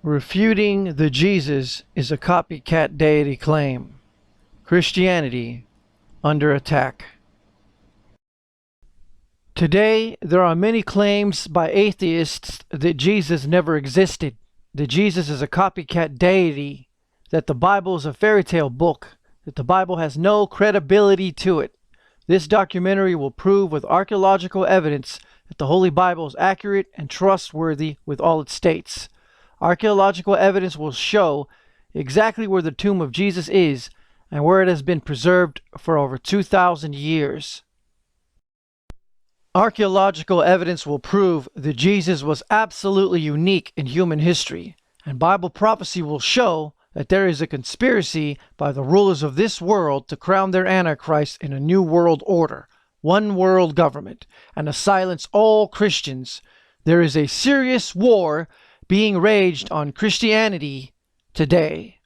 Refuting the Jesus is a copycat deity claim. Christianity under attack. Today, there are many claims by atheists that Jesus never existed, that Jesus is a copycat deity, that the Bible is a fairy tale book, that the Bible has no credibility to it. This documentary will prove with archaeological evidence that the Holy Bible is accurate and trustworthy with all it states. Archaeological evidence will show exactly where the tomb of Jesus is and where it has been preserved for over 2,000 years. Archaeological evidence will prove that Jesus was absolutely unique in human history, and Bible prophecy will show that there is a conspiracy by the rulers of this world to crown their Antichrist in a new world order, one world government, and to silence all Christians. There is a serious war being raged on Christianity today.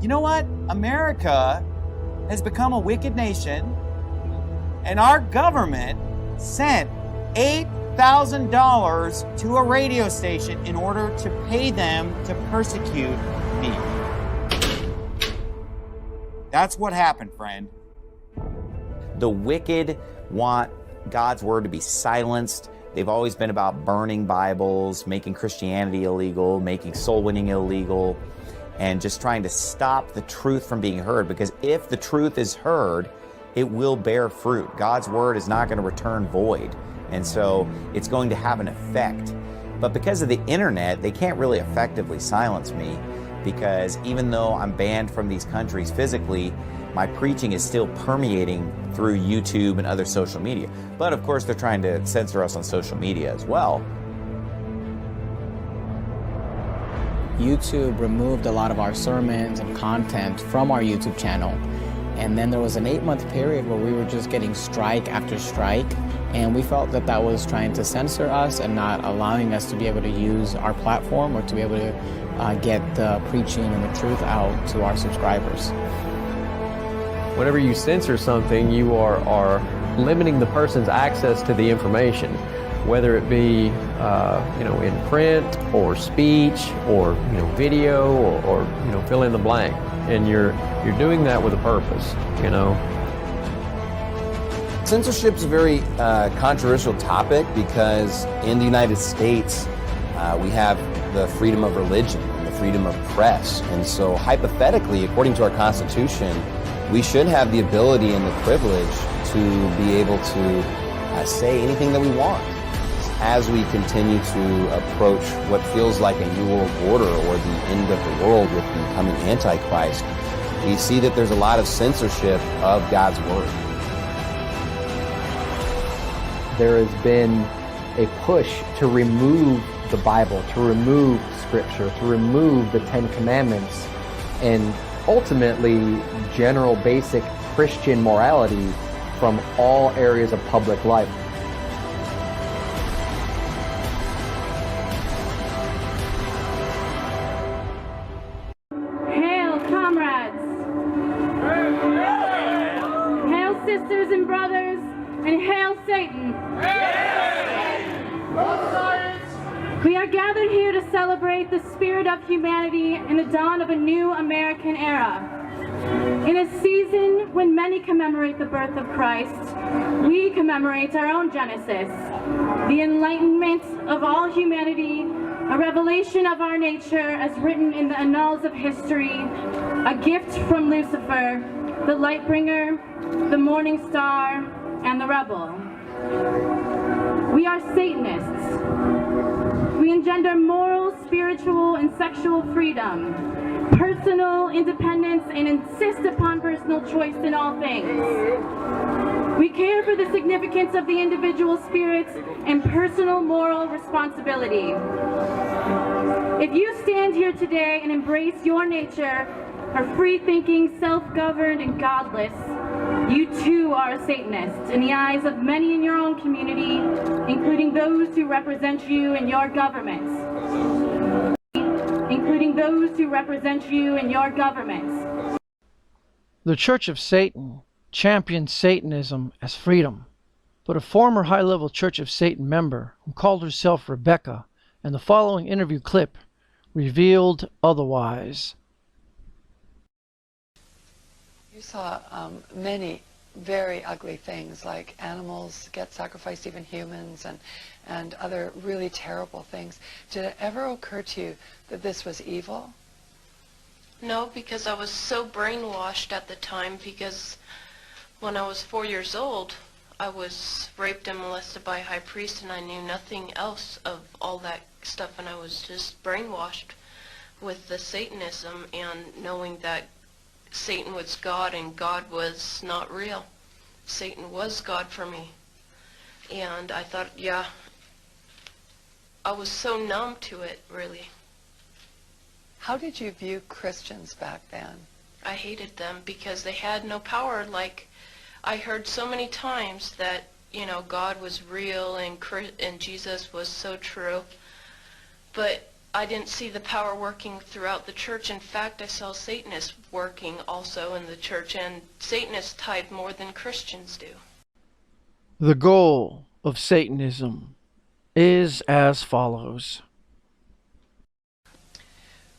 You know what? America has become a wicked nation, and our government sent $8,000 to a radio station in order to pay them to persecute me. That's what happened, friend. The wicked want God's word to be silenced. They've always been about burning Bibles, making Christianity illegal, making soul winning illegal, and just trying to stop the truth from being heard, because if the truth is heard, it will bear fruit. God's word is not going to return void, and so it's going to have an effect. But because of the internet, they can't really effectively silence me, because even though I'm banned from these countries physically, my preaching is still permeating through YouTube and other social media. But of course, they're trying to censor us on social media as well. YouTube removed a lot of our sermons and content from our YouTube channel. And then there was an 8-month period where we were just getting strike after strike. And we felt that that was trying to censor us and not allowing us to be able to use our platform or to be able to get the preaching and the truth out to our subscribers. Whenever you censor something, you are limiting the person's access to the information, whether it be in print or speech or video or fill in the blank, and you're doing that with a purpose. Censorship is a very controversial topic because in the United States we have the freedom of religion and the freedom of press, and so hypothetically, according to our Constitution, we should have the ability and the privilege to be able to say anything that we want. As we continue to approach what feels like a new world order or the end of the world with the coming Antichrist, we see that there's a lot of censorship of God's word. There has been a push to remove the Bible, to remove Scripture, to remove the Ten Commandments, and ultimately general basic Christian morality from all areas of public life. Hail, comrades! Hail, sisters and brothers, and hail, Satan! We are gathered here to celebrate the spirit of humanity in the dawn of a new American era. In a season when many commemorate the birth of Christ, we commemorate our own Genesis, the enlightenment of all humanity, a revelation of our nature as written in the annals of history, a gift from Lucifer, the light bringer, the morning star, and the rebel. We are Satanists. We engender moral, spiritual, and sexual freedom, personal independence, and insist upon personal choice in all things. We care for the significance of the individual spirit and personal moral responsibility. If you stand here today and embrace your nature, are free-thinking, self-governed, and godless, you too are a Satanist in the eyes of many in your own community, including those who represent you in your governments, including those who represent you in your governments. The Church of Satan championed Satanism as freedom, but a former high-level Church of Satan member who called herself Rebecca in the following interview clip revealed otherwise. You saw many very ugly things, like animals get sacrificed, even humans, and other really terrible things. Did it ever occur to you that this was evil? No, because I was so brainwashed at the time, because when I was 4 years old, I was raped and molested by a high priest, and I knew nothing else of all that stuff, and I was just brainwashed with the Satanism and knowing that Satan was God and God was not real. Satan was God for me. And I thought, yeah, I was so numb to it, really. How did you view Christians back then? I hated them because they had no power. Like, I heard so many times that, you know, God was real and Jesus was so true. But I didn't see the power working throughout the church. In fact, I saw Satanists working also in the church, and Satanists tithe more than Christians do. The goal of Satanism is as follows.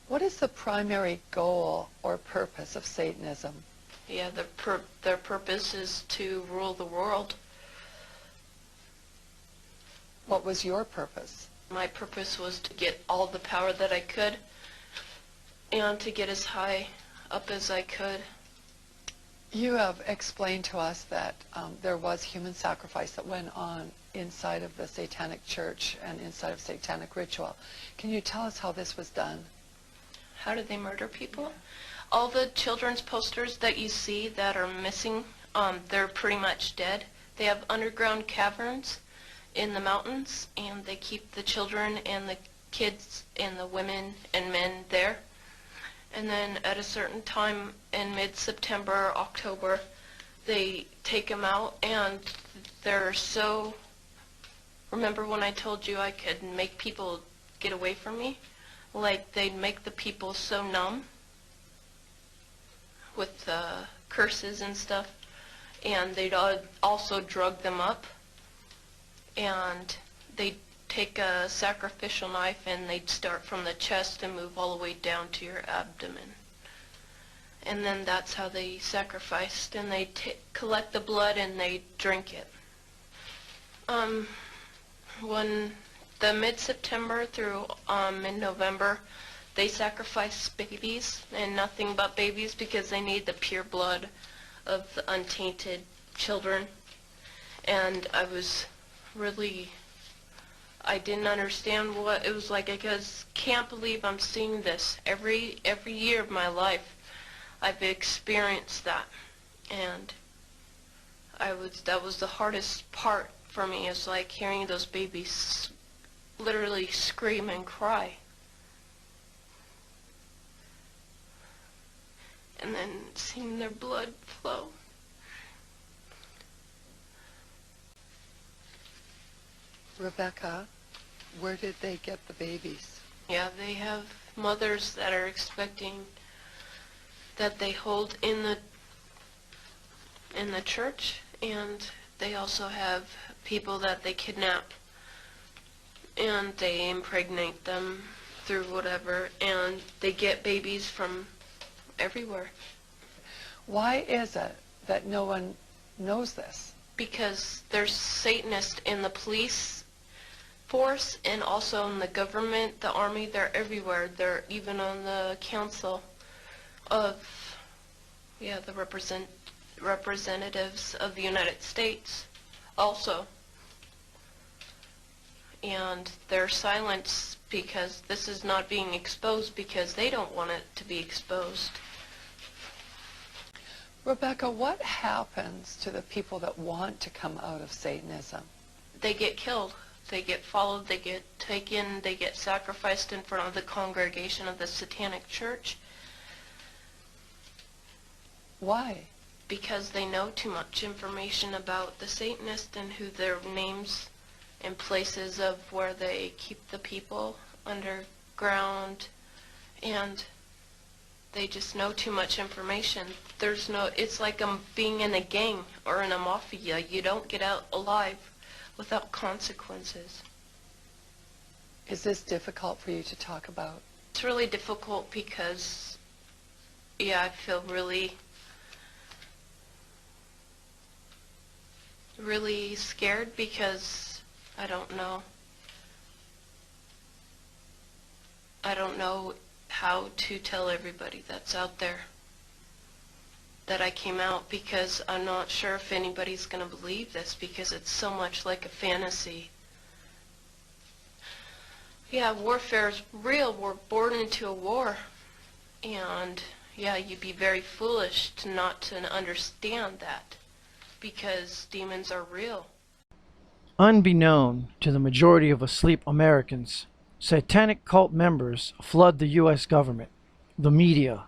What is the primary goal or purpose of Satanism? Yeah, their purpose is to rule the world. What was your purpose? My purpose was to get all the power that I could and to get as high up as I could. You have explained to us that there was human sacrifice that went on inside of the Satanic Church and inside of Satanic ritual. Can you tell us how this was done? How did they murder people? All the children's posters that you see that are missing, they're pretty much dead. They have underground caverns in the mountains, and they keep the children and the kids and the women and men there. And then at a certain time in mid-September, October, they take them out, and they're so... Remember when I told you I could make people get away from me? Like, they'd make the people so numb with curses and stuff, and they'd also drug them up. And they'd take a sacrificial knife and they'd start from the chest and move all the way down to your abdomen. And then that's how they sacrificed, and they'd collect the blood and they'd drink it. When the mid-September through mid-November, they sacrifice babies, and nothing but babies, because they need the pure blood of the untainted children. And I was really, I didn't understand what it was like. I just can't believe I'm seeing this every year of my life. I've experienced that, and that was the hardest part for me, is like hearing those babies literally scream and cry, and then seeing their blood flow. Rebecca, where did they get the babies? Yeah, they have mothers that are expecting, that they hold in the church, and they also have people that they kidnap, and they impregnate them through whatever, and they get babies from everywhere. Why is it that no one knows this? Because there's Satanists in the police force and also in the government, the army. They're everywhere. They're even on the council of, yeah, the representatives of the United States also. And they're silenced because this is not being exposed, because they don't want it to be exposed. Rebecca, what happens to the people that want to come out of Satanism? They get killed. They get followed. They get taken. They get sacrificed in front of the congregation of the Satanic Church. Why? Because they know too much information about the Satanists and who their names and places of where they keep the people underground, and they just know too much information. It's like being in a gang or in a mafia. You don't get out alive without consequences. Is this difficult for you to talk about? It's really difficult because, yeah, I feel really scared because I don't know how to tell everybody that's out there that I came out, because I'm not sure if anybody's going to believe this, because it's so much like a fantasy. Yeah, warfare is real. We're born into a war. And yeah, you'd be very foolish not to understand that, because demons are real. Unbeknown to the majority of asleep Americans, satanic cult members flood the U.S. government, the media,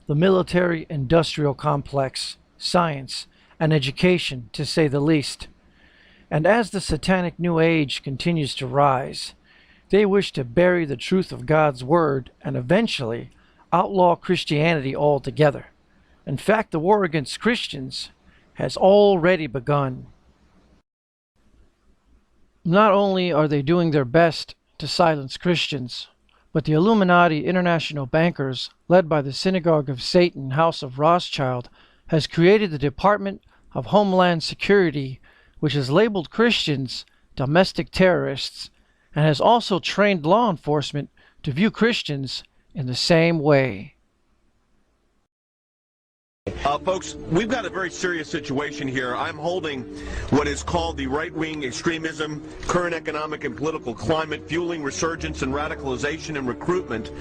the military-industrial complex, science, and education, to say the least. And as the satanic New Age continues to rise, they wish to bury the truth of God's Word and eventually outlaw Christianity altogether. In fact, the war against Christians has already begun. Not only are they doing their best to silence Christians, but the Illuminati international bankers, led by the Synagogue of Satan House of Rothschild, has created the Department of Homeland Security, which has labeled Christians domestic terrorists, and has also trained law enforcement to view Christians in the same way. Folks, we've got a very serious situation here. I'm holding what is called the right-wing extremism, current economic and political climate, fueling resurgence and radicalization and recruitment.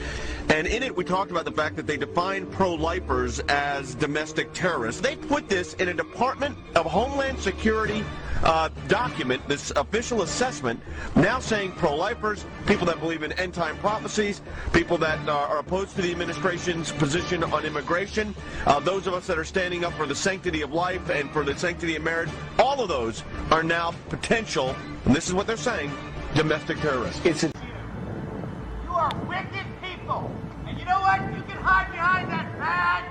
And in it, we talked about the fact that they define pro-lifers as domestic terrorists. They put this in a Department of Homeland Security document, this official assessment, now saying pro-lifers, people that believe in end-time prophecies, people that are opposed to the administration's position on immigration, those of us that are standing up for the sanctity of life and for the sanctity of marriage, all of those are now potential, and this is what they're saying, domestic terrorists. You are wicked people, and you know what? You can hide behind that badge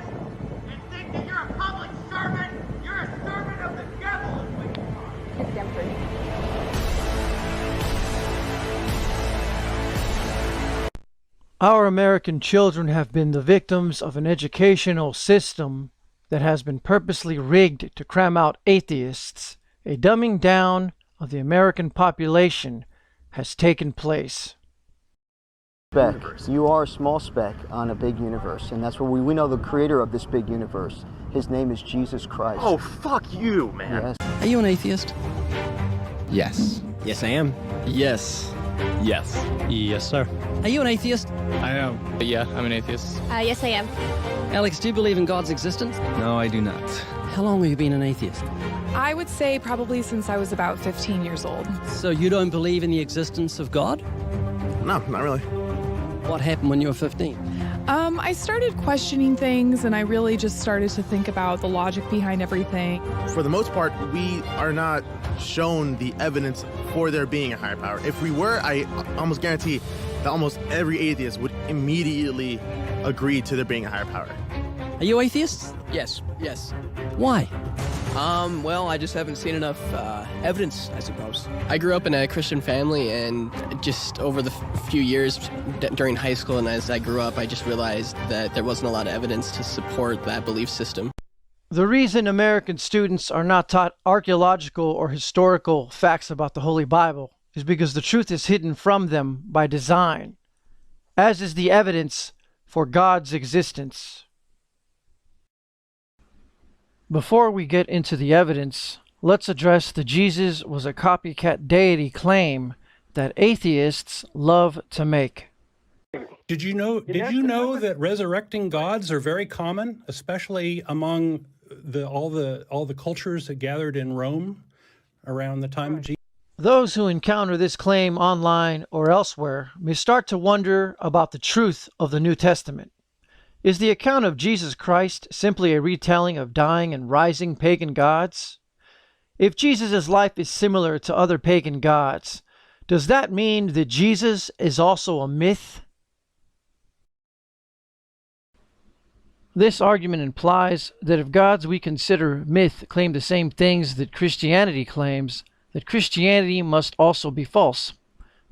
and think that you're a public servant. You're a servant of the devil, is what you are. Our American children have been the victims of an educational system that has been purposely rigged to cram out atheists. A dumbing down of the American population has taken place. Speck. You are a small speck on a big universe, and that's what we know the creator of this big universe. His name is Jesus Christ. Oh, fuck you, man. Yes. Are you an atheist? Yes. Yes, I am. Yes. Yes. Yes, sir. Are you an atheist? I am. Yeah, I'm an atheist. Yes, I am. Alex, do you believe in God's existence? No, I do not. How long have you been an atheist? I would say probably since I was about 15 years old. So you don't believe in the existence of God? No, not really. What happened when you were 15? I started questioning things, and I really just started to think about the logic behind everything. For the most part, we are not shown the evidence for there being a higher power. If we were, I almost guarantee that almost every atheist would immediately agree to there being a higher power. Are you atheists? Yes. Why? Well, I just haven't seen enough evidence, I suppose. I grew up in a Christian family, and just over the few years during high school and as I grew up, I just realized that there wasn't a lot of evidence to support that belief system. The reason American students are not taught archaeological or historical facts about the Holy Bible is because the truth is hidden from them by design, as is the evidence for God's existence. Before we get into the evidence, let's address the Jesus was a copycat deity claim that atheists love to make. Did you know that resurrecting gods are very common, especially among all the cultures that gathered in Rome around the time of Jesus? Those who encounter this claim online or elsewhere may start to wonder about the truth of the New Testament. Is the account of Jesus Christ simply a retelling of dying and rising pagan gods? If Jesus' life is similar to other pagan gods, does that mean that Jesus is also a myth? This argument implies that if gods we consider myth claim the same things that Christianity claims, that Christianity must also be false.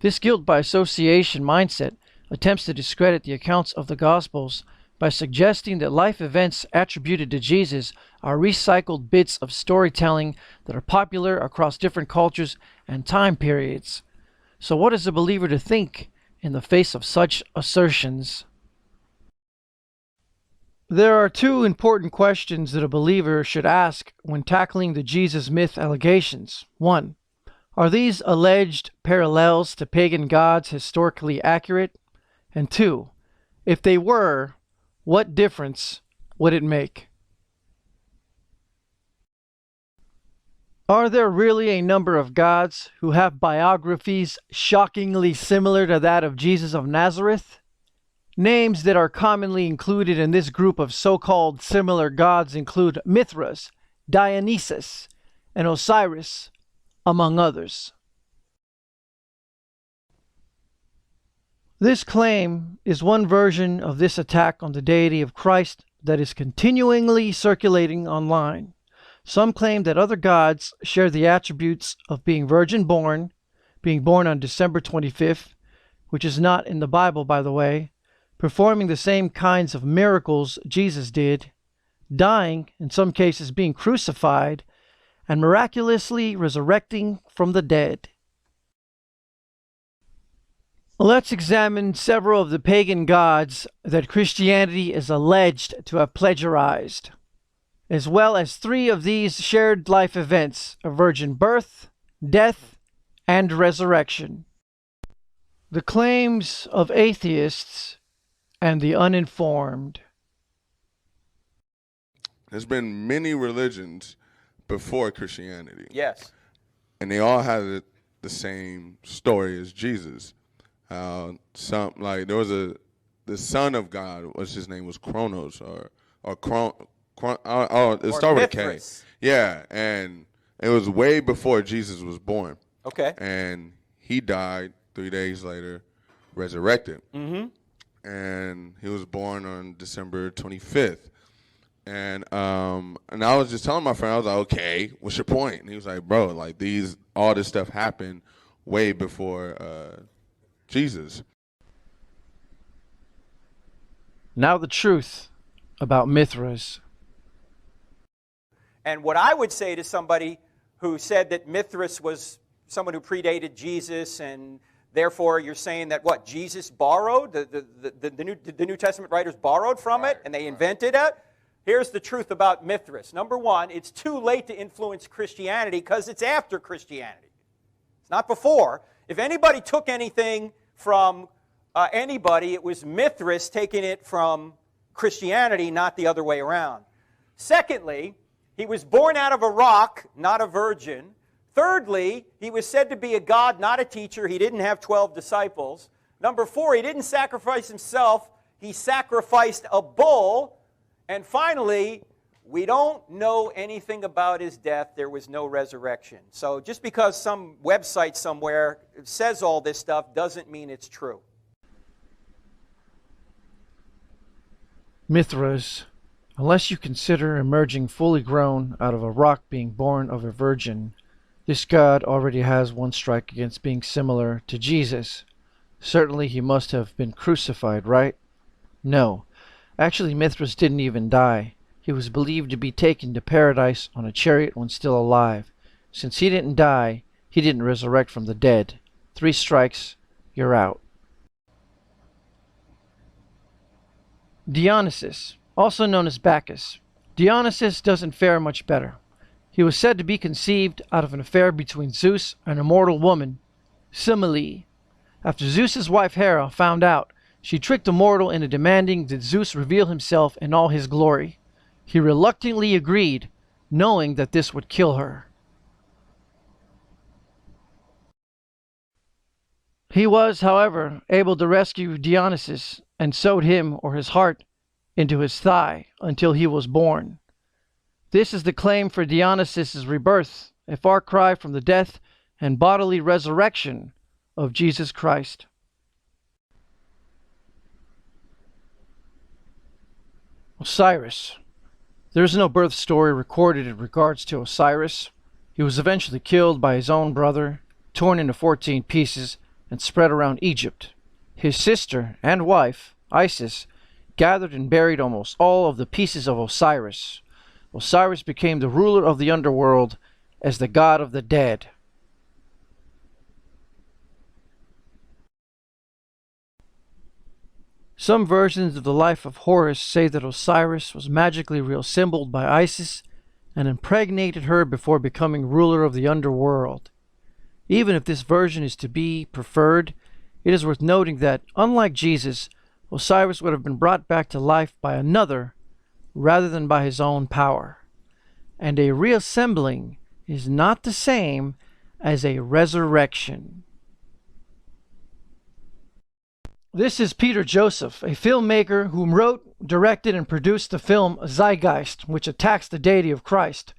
This guilt by association mindset attempts to discredit the accounts of the Gospels by suggesting that life events attributed to Jesus are recycled bits of storytelling that are popular across different cultures and time periods. So what is a believer to think in the face of such assertions? There are two important questions that a believer should ask when tackling the Jesus myth allegations. 1. Are these alleged parallels to pagan gods historically accurate? And 2. If they were, what difference would it make? Are there really a number of gods who have biographies shockingly similar to that of Jesus of Nazareth? Names that are commonly included in this group of so-called similar gods include Mithras, Dionysus, and Osiris, among others. This claim is one version of this attack on the deity of Christ that is continually circulating online. Some claim that other gods share the attributes of being virgin born, being born on December 25th, which is not in the Bible, by the way, performing the same kinds of miracles Jesus did, dying, in some cases being crucified, and miraculously resurrecting from the dead. Let's examine several of the pagan gods that Christianity is alleged to have plagiarized, as well as 3 of these shared life events: a virgin birth, death, and resurrection. The claims of atheists and the uninformed. There's been many religions before Christianity. Yes. And they all had the same story as Jesus. There was the son of God, what's his name, was Kronos it started with a K. Yeah, and it was way before Jesus was born. Okay. And he died 3 days later, resurrected. Mm-hmm. And he was born on December 25th. And I was just telling my friend, I was like, okay, what's your point? And he was like, bro, like all this stuff happened way before Jesus. Now the truth about Mithras. And what I would say to somebody who said that Mithras was someone who predated Jesus, and therefore you're saying that what, Jesus borrowed, the New Testament writers borrowed from it, and they invented it? Here's the truth about Mithras. Number one, it's too late to influence Christianity because it's after Christianity. It's not before. If anybody took anything from anybody, it was Mithras taking it from Christianity, not the other way around. Secondly, he was born out of a rock, not a virgin. Thirdly, he was said to be a god, not a teacher. He didn't have 12 disciples. Number 4, he didn't sacrifice himself. He sacrificed a bull. And finally, we don't know anything about his death. There was no resurrection. So just because some website somewhere says all this stuff doesn't mean it's true. Mithras, unless you consider emerging fully grown out of a rock being born of a virgin, this god already has one strike against being similar to Jesus. Certainly he must have been crucified, right? No. Actually, Mithras didn't even die. He was believed to be taken to paradise on a chariot when still alive. Since he didn't die, he didn't resurrect from the dead. 3 strikes, you're out. Dionysus, also known as Bacchus. Dionysus doesn't fare much better. He was said to be conceived out of an affair between Zeus and a mortal woman, Semele. After Zeus's wife Hera found out, she tricked the mortal into demanding that Zeus reveal himself in all his glory. He reluctantly agreed, knowing that this would kill her. He was, however, able to rescue Dionysus and sewed him, or his heart, into his thigh until he was born. This is the claim for Dionysus' rebirth, a far cry from the death and bodily resurrection of Jesus Christ. Osiris. There is no birth story recorded in regards to Osiris. He was eventually killed by his own brother, torn into 14 pieces, and spread around Egypt. His sister and wife, Isis, gathered and buried almost all of the pieces of Osiris. Osiris became the ruler of the underworld as the god of the dead. Some versions of the life of Horus say that Osiris was magically reassembled by Isis and impregnated her before becoming ruler of the underworld. Even if this version is to be preferred, it is worth noting that, unlike Jesus, Osiris would have been brought back to life by another rather than by his own power. And a reassembling is not the same as a resurrection. This is Peter Joseph, a filmmaker who wrote, directed, and produced the film Zeitgeist, which attacks the deity of Christ.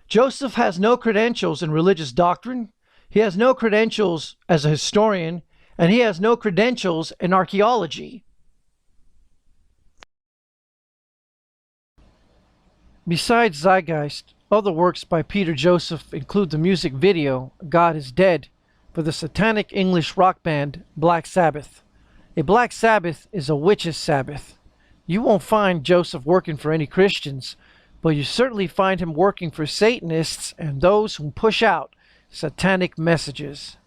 Joseph has no credentials in religious doctrine, he has no credentials as a historian, and he has no credentials in archaeology. Besides Zeitgeist, other works by Peter Joseph include the music video God is Dead for the satanic English rock band Black Sabbath. A Black Sabbath is a witch's Sabbath. You won't find Joseph working for any Christians, but you certainly find him working for Satanists and those who push out satanic messages.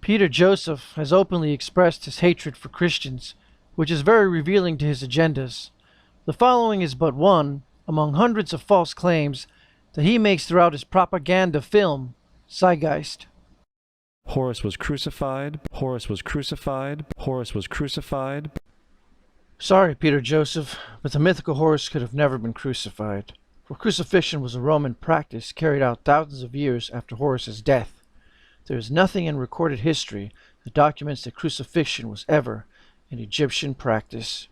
Peter Joseph has openly expressed his hatred for Christians, which is very revealing to his agendas. The following is but one among hundreds of false claims that he makes throughout his propaganda film, Zeitgeist. Horus was crucified. Horus was crucified. Horus was crucified. Sorry, Peter Joseph, but the mythical Horus could have never been crucified, for crucifixion was a Roman practice carried out thousands of years after Horus's death. There is nothing in recorded history that documents that crucifixion was ever an Egyptian practice.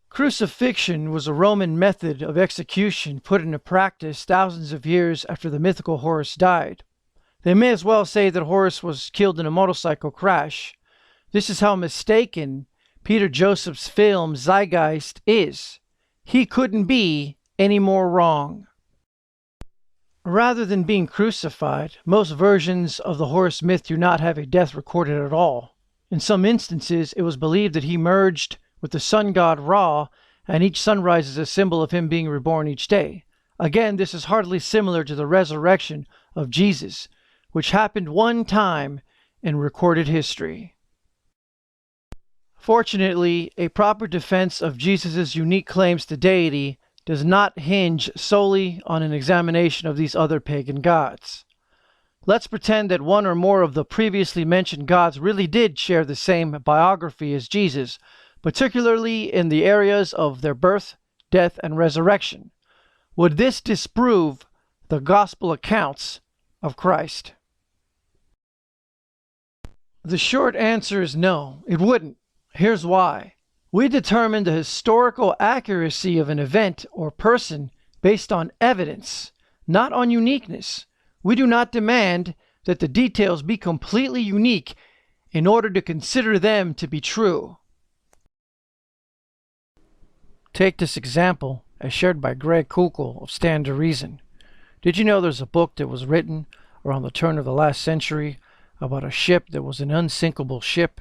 Crucifixion was a Roman method of execution put into practice thousands of years after the mythical Horus died. They may as well say that Horus was killed in a motorcycle crash. This is how mistaken Peter Joseph's film Zeitgeist is. He couldn't be any more wrong. Rather than being crucified, most versions of the Horus myth do not have a death recorded at all. In some instances, it was believed that he merged with the sun god Ra, and each sunrise is a symbol of him being reborn each day. Again, this is hardly similar to the resurrection of Jesus, which happened one time in recorded history. Fortunately, a proper defense of Jesus' unique claims to deity does not hinge solely on an examination of these other pagan gods. Let's pretend that one or more of the previously mentioned gods really did share the same biography as Jesus, particularly in the areas of their birth, death, and resurrection. Would this disprove the gospel accounts of Christ? The short answer is no, it wouldn't. Here's why. We determine the historical accuracy of an event or person based on evidence, not on uniqueness. We do not demand that the details be completely unique in order to consider them to be true. Take this example as shared by Greg Kukel of Stand to Reason. Did you know there's a book that was written around the turn of the last century about a ship that was an unsinkable ship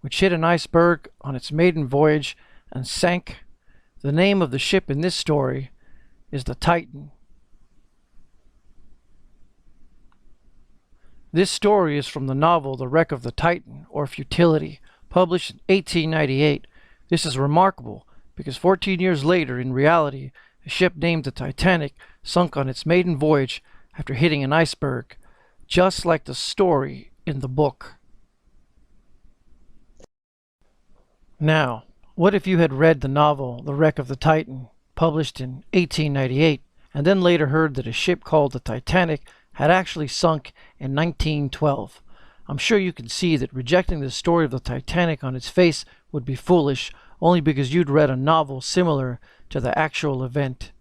which hit an iceberg on its maiden voyage and sank? The name of the ship in this story is the Titan. This story is from the novel The Wreck of the Titan, or Futility, published in 1898. This is remarkable because 14 years later, in reality, a ship named the Titanic sunk on its maiden voyage after hitting an iceberg, just like the story in the book. Now, what if you had read the novel The Wreck of the Titan, published in 1898, and then later heard that a ship called the Titanic had actually sunk in 1912? I'm sure you can see that rejecting the story of the Titanic on its face would be foolish, only because you'd read a novel similar to the actual event.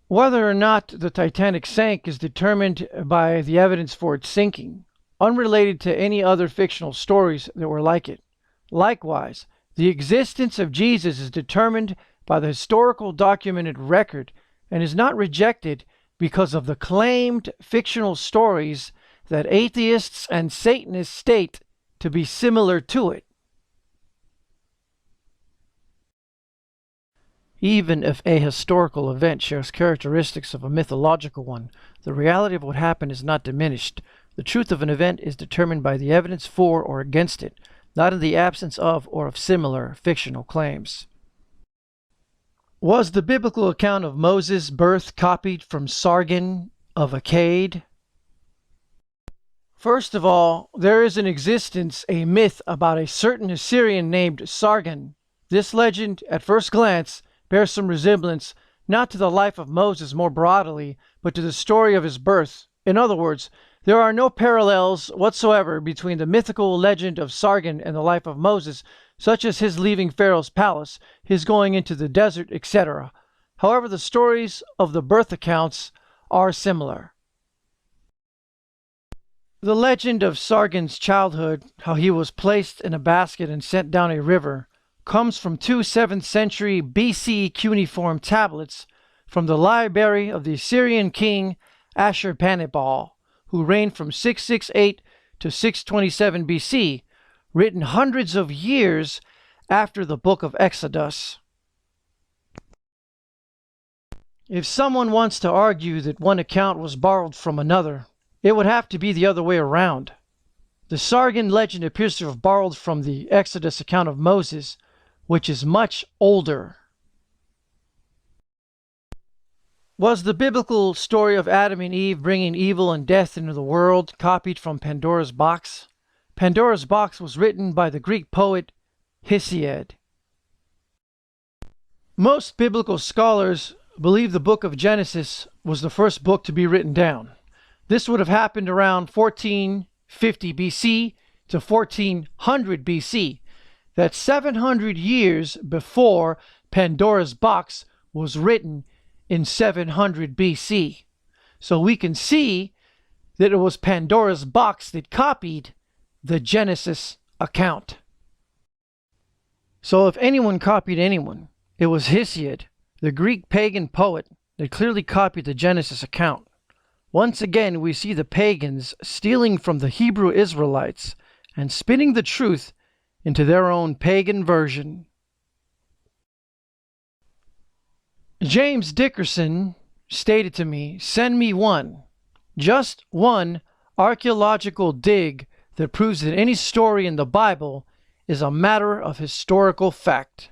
Whether or not the Titanic sank is determined by the evidence for its sinking. unrelated to any other fictional stories that were like it. Likewise, the existence of Jesus is determined by the historical documented record and is not rejected because of the claimed fictional stories that atheists and Satanists state to be similar to it. Even if a historical event shares characteristics of a mythological one, the reality of what happened is not diminished. The truth of an event is determined by the evidence for or against it, not in the absence of or of similar fictional claims. Was the biblical account of Moses' birth copied from Sargon of Akkad? First of all, there is in existence a myth about a certain Assyrian named Sargon. This legend, at first glance, bears some resemblance not to the life of Moses more broadly, but to the story of his birth. In other words, there are no parallels whatsoever between the mythical legend of Sargon and the life of Moses, such as his leaving Pharaoh's palace, his going into the desert, etc. However, the stories of the birth accounts are similar. The legend of Sargon's childhood, how he was placed in a basket and sent down a river, comes from two 7th century BC cuneiform tablets from the library of the Assyrian king Ashurbanipal, who reigned from 668 to 627 BC, written hundreds of years after the book of Exodus. If someone wants to argue that one account was borrowed from another, it would have to be the other way around. The Sargon legend appears to have borrowed from the Exodus account of Moses, which is much older. Was the biblical story of Adam and Eve bringing evil and death into the world copied from Pandora's box? Pandora's box was written by the Greek poet Hesiod. Most biblical scholars believe the book of Genesis was the first book to be written down. This would have happened around 1450 BC to 1400 BC. That's 700 years before Pandora's box was written in 700 BC. So we can see that it was Pandora's box that copied the Genesis account. So if anyone copied anyone, it was Hesiod, the Greek pagan poet, that clearly copied the Genesis account. Once again, we see the pagans stealing from the Hebrew Israelites and spinning the truth into their own pagan version. James Dickerson stated to me, "Send me one, just one archaeological dig that proves that any story in the Bible is a matter of historical fact."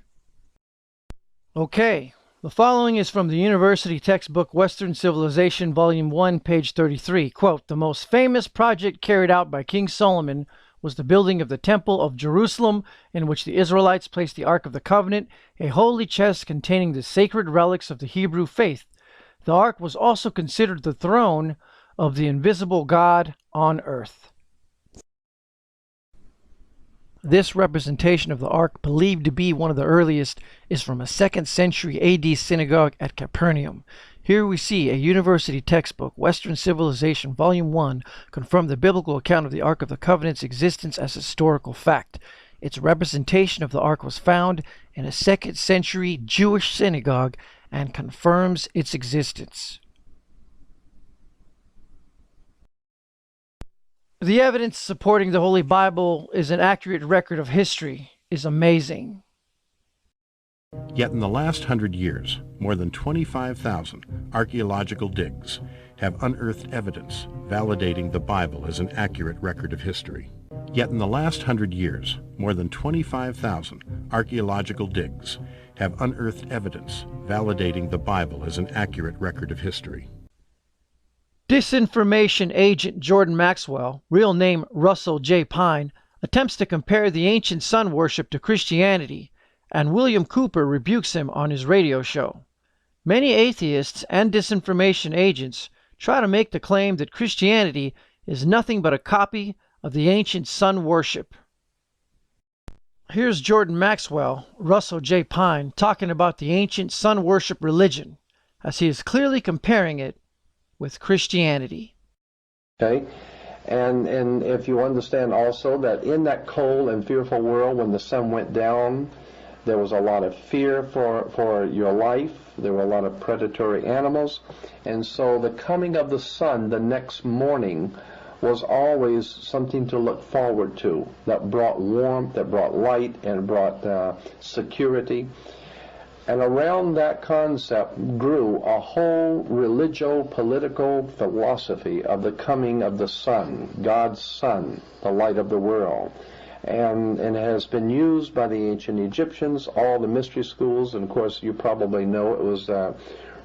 Okay, the following is from the university textbook Western Civilization, Volume 1, page 33. Quote, "The most famous project carried out by King Solomon was the building of the Temple of Jerusalem, in which the Israelites placed the Ark of the Covenant, a holy chest containing the sacred relics of the Hebrew faith. The Ark was also considered the throne of the invisible God on earth." This representation of the Ark, believed to be one of the earliest, is from a 2nd century AD synagogue at Capernaum. Here we see a university textbook, Western Civilization, Volume 1, confirm the biblical account of the Ark of the Covenant's existence as historical fact. Its representation of the Ark was found in a 2nd century Jewish synagogue and confirms its existence. The evidence supporting the Holy Bible is an accurate record of history is amazing. Yet in the last 100 years, more than 25,000 archaeological digs have unearthed evidence validating the Bible as an accurate record of history. Yet in the last 100 years, more than 25,000 archaeological digs have unearthed evidence validating the Bible as an accurate record of history. Disinformation agent Jordan Maxwell, real name Russell J. Pine, attempts to compare the ancient sun worship to Christianity, and William Cooper rebukes him on his radio show. Many atheists and disinformation agents try to make the claim that Christianity is nothing but a copy of the ancient sun worship. Here's Jordan Maxwell, Russell J. Pine, talking about the ancient sun worship religion, as he is clearly comparing it with Christianity. Okay, And if you understand also that in that cold and fearful world, when the sun went down, there was a lot of fear for your life. There were a lot of predatory animals. And so the coming of the sun the next morning was always something to look forward to, that brought warmth, that brought light, and brought security. And around that concept grew a whole religio-political philosophy of the coming of the sun, God's sun, the light of the world. And it has been used by the ancient Egyptians, all the mystery schools, and of course you probably know it was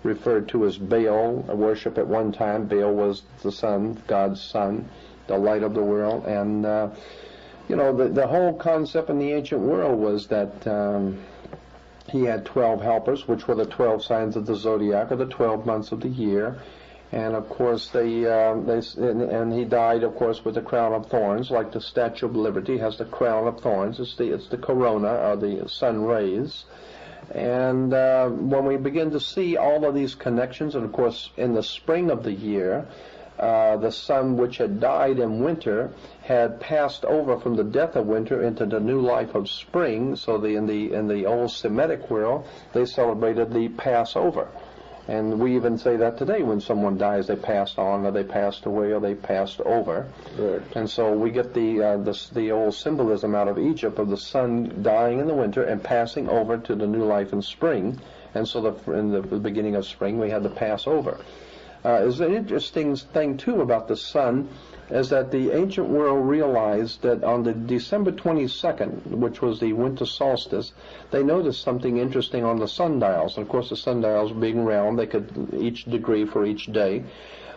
referred to as Baal worship at one time. Baal was the sun, God's sun, the light of the world. And, the whole concept in the ancient world was that he had 12 helpers, which were the 12 signs of the zodiac, or the 12 months of the year. And of course, and he died, of course, with the crown of thorns, like the Statue of Liberty has the crown of thorns. It's the corona, or the sun rays. And when we begin to see all of these connections, and of course, in the spring of the year, the sun which had died in winter had passed over from the death of winter into the new life of spring. So in the old Semitic world, they celebrated the Passover. And we even say that today when someone dies, they passed on, or they passed away, or they passed over. Right. And so we get the old symbolism out of Egypt of the sun dying in the winter and passing over to the new life in spring. And so in the beginning of spring, we had the Passover. Is an interesting thing, too, about the sun, is that the ancient world realized that on the December 22nd, which was the winter solstice, they noticed something interesting on the sundials. And of course, the sundials being round, they could each degree for each day.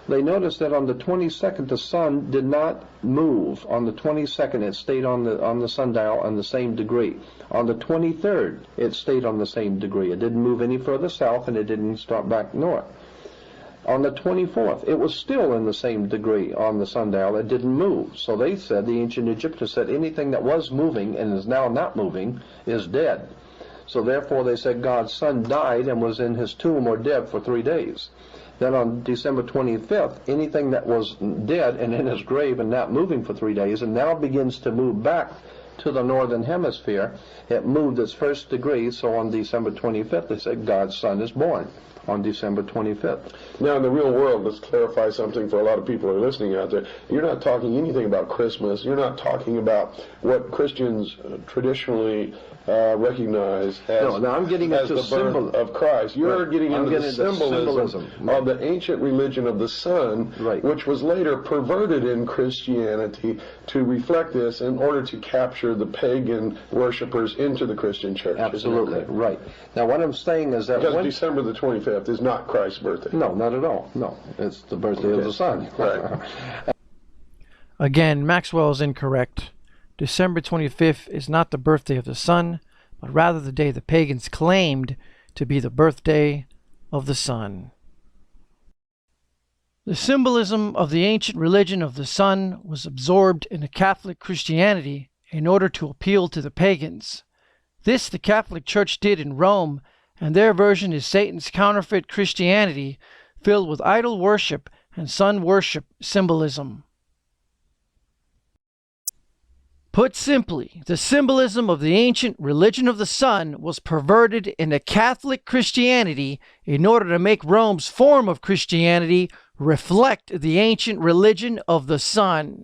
They noticed that on the 22nd, the sun did not move. On the 22nd, it stayed on the sundial on the same degree. On the 23rd, it stayed on the same degree. It didn't move any further south, and it didn't start back north. On the 24th, it was still in the same degree on the sundial. It didn't move. So they said, the ancient Egyptians said, anything that was moving and is now not moving is dead. So therefore they said God's son died and was in his tomb or dead for 3 days. Then on December 25th, anything that was dead and in his grave and not moving for 3 days and now begins to move back to the northern hemisphere, it moved its first degree. So on December 25th, they said God's son is born. On December 25th. Now, in the real world, let's clarify something for a lot of people who are listening out there. You're not talking anything about Christmas. You're not talking about what Christians traditionally recognize as, I'm getting as the birth of Christ. You're getting into the symbolism of the ancient religion of the sun, which was later perverted in Christianity to reflect this in order to capture the pagan worshipers into the Christian church. Absolutely, right. Now, what I'm saying is that because December the 25th is not Christ's birthday. No, not at all. No, it's the birthday of the sun. Right. Again, Maxwell is incorrect. December 25th is not the birthday of the sun, but rather the day the pagans claimed to be the birthday of the sun. The symbolism of the ancient religion of the sun was absorbed into Catholic Christianity in order to appeal to the pagans. This the Catholic Church did in Rome, and their version is Satan's counterfeit Christianity, filled with idol worship and sun worship symbolism. Put simply, the symbolism of the ancient religion of the sun was perverted into Catholic Christianity in order to make Rome's form of Christianity reflect the ancient religion of the sun.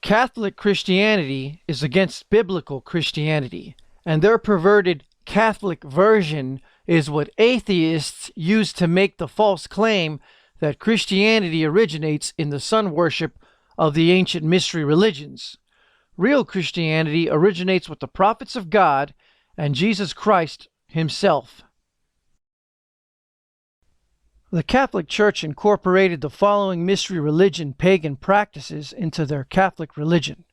Catholic Christianity is against biblical Christianity, and their perverted Catholic version is what atheists use to make the false claim that Christianity originates in the sun worship of the ancient mystery religions. Real Christianity originates with the prophets of God and Jesus Christ himself. The Catholic Church incorporated the following mystery religion pagan practices into their Catholic religion.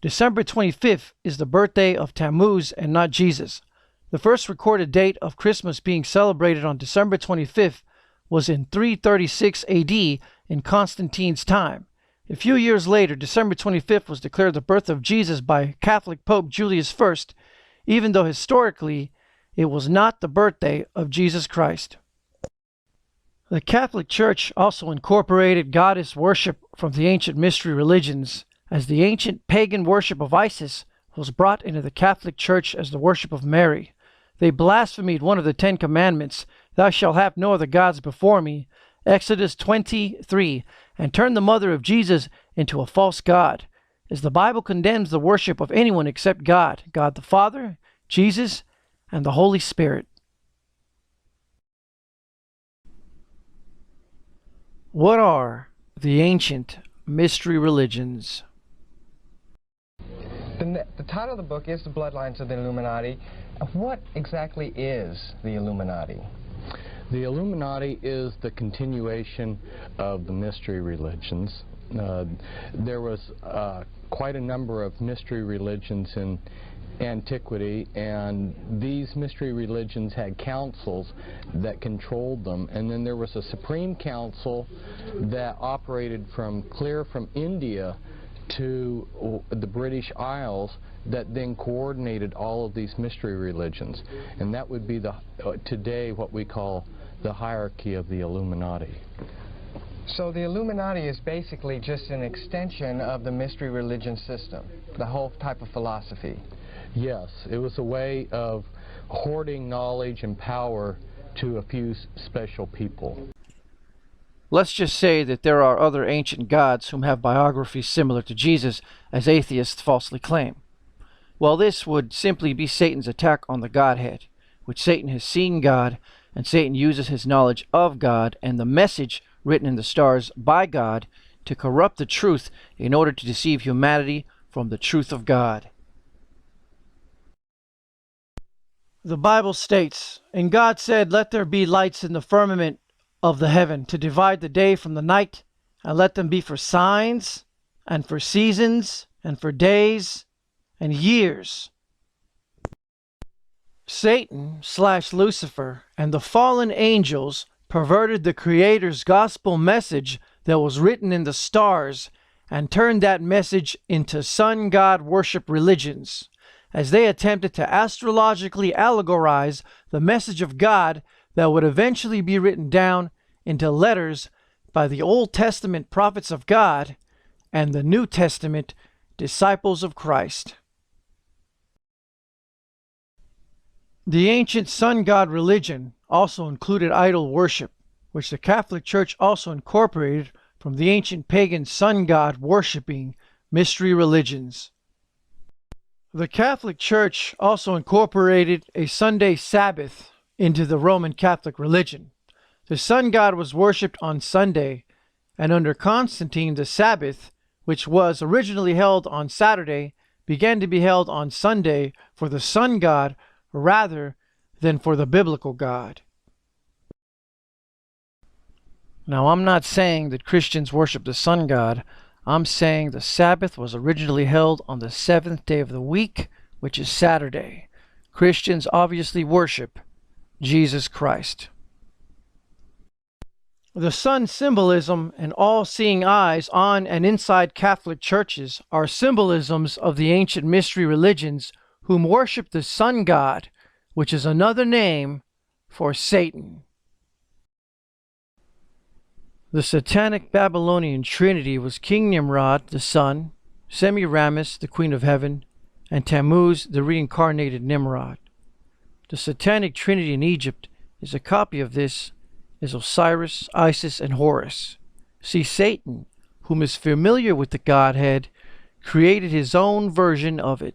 December 25th is the birthday of Tammuz and not Jesus. The first recorded date of Christmas being celebrated on December 25th was in 336 AD in Constantine's time. A few years later, December 25th was declared the birth of Jesus by Catholic Pope Julius I, even though historically it was not the birthday of Jesus Christ. The Catholic Church also incorporated goddess worship from the ancient mystery religions, as the ancient pagan worship of Isis was brought into the Catholic Church as the worship of Mary. They blasphemed one of the 10 Commandments, "Thou shalt have no other gods before me," Exodus 23, and turned the mother of Jesus into a false god, as the Bible condemns the worship of anyone except God, God the Father, Jesus, and the Holy Spirit. What are the ancient mystery religions? The title of the book is The Bloodlines of the Illuminati. What exactly is the Illuminati? The Illuminati is the continuation of the mystery religions. There was quite a number of mystery religions in antiquity, and these mystery religions had councils that controlled them, and then there was a supreme council that operated clear from India to the British Isles that then coordinated all of these mystery religions, and that would be today what we call the hierarchy of the Illuminati. So the Illuminati is basically just an extension of the mystery religion system, the whole type of philosophy. Yes, it was a way of hoarding knowledge and power to a few special people. Let's just say that there are other ancient gods whom have biographies similar to Jesus, as atheists falsely claim. Well, this would simply be Satan's attack on the Godhead, which Satan has seen God, and Satan uses his knowledge of God and the message written in the stars by God to corrupt the truth in order to deceive humanity from the truth of God. The Bible states, "And God said, Let there be lights in the firmament of the heaven to divide the day from the night, and let them be for signs, and for seasons, and for days, and years." Satan/Lucifer and the fallen angels perverted the Creator's gospel message that was written in the stars and turned that message into sun god worship religions, as they attempted to astrologically allegorize the message of God that would eventually be written down into letters by the Old Testament prophets of God and the New Testament disciples of Christ. The ancient sun god religion also included idol worship, which the Catholic Church also incorporated from the ancient pagan sun god worshipping mystery religions. The Catholic Church also incorporated a Sunday Sabbath into the Roman Catholic religion. The sun god was worshipped on Sunday, and under Constantine the Sabbath, which was originally held on Saturday, began to be held on Sunday for the sun god rather than for the biblical God. Now, I'm not saying that Christians worship the sun god. I'm saying the Sabbath was originally held on the 7th day of the week, which is Saturday. Christians obviously worship Jesus Christ. The sun symbolism and all-seeing eyes on and inside Catholic churches are symbolisms of the ancient mystery religions whom worship the sun god, which is another name for Satan. The satanic Babylonian trinity was King Nimrod, the sun, Semiramis, the queen of heaven, and Tammuz, the reincarnated Nimrod. The satanic trinity in Egypt is a copy of this, is Osiris, Isis, and Horus. See, Satan, whom is familiar with the Godhead, created his own version of it.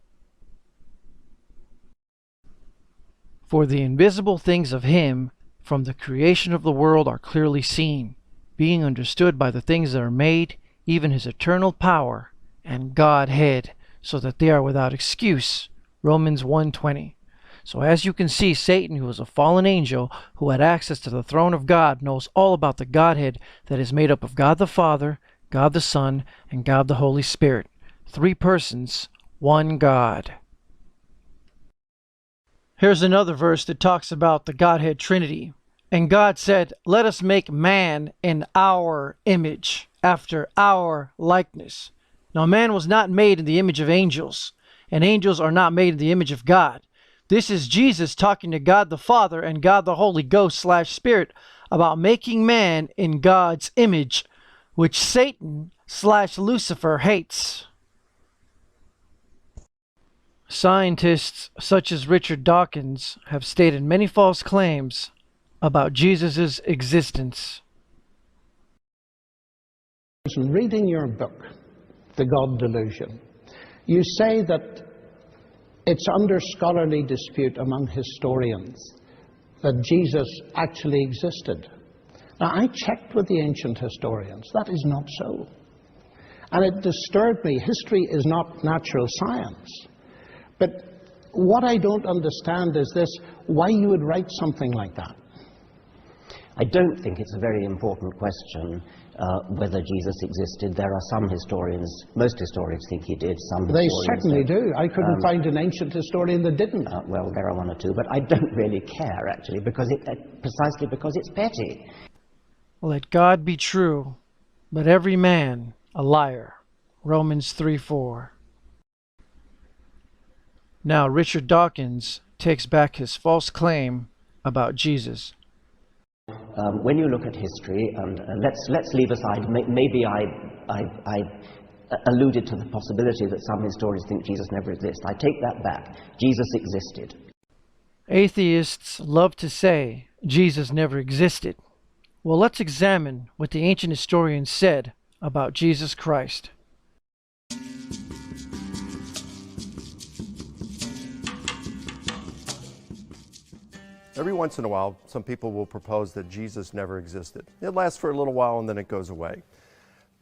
For the invisible things of him from the creation of the world are clearly seen, being understood by the things that are made, even his eternal power and Godhead, so that they are without excuse. Romans 1:20. So as you can see, Satan, who was a fallen angel who had access to the throne of God, knows all about the Godhead that is made up of God the Father, God the Son, and God the Holy Spirit. 3 persons, 1 God. Here's another verse that talks about the Godhead Trinity. And God said, "Let us make man in our image, after our likeness." Now man was not made in the image of angels, and angels are not made in the image of God. This is Jesus talking to God the Father and God the Holy Ghost / Spirit about making man in God's image, which Satan/Lucifer hates. Scientists such as Richard Dawkins have stated many false claims about Jesus' existence. Reading your book, The God Delusion, you say that it's under scholarly dispute among historians that Jesus actually existed. Now, I checked with the ancient historians. That is not so. And it disturbed me. History is not natural science. But what I don't understand is this, why you would write something like that. I don't think it's a very important question whether Jesus existed. There are some historians, most historians think he did, some They historians certainly don't. do. I couldn't find an ancient historian that didn't. Well, there are one or two, but I don't really care, actually, because precisely because it's petty. Let God be true, but every man a liar. Romans 3:4. Now Richard Dawkins takes back his false claim about Jesus. When you look at history, and let's leave aside, maybe I alluded to the possibility that some historians think Jesus never existed. I take that back. Jesus existed. Atheists love to say Jesus never existed. Well, let's examine what the ancient historians said about Jesus Christ. Every once in a while, some people will propose that Jesus never existed. It lasts for a little while and then it goes away.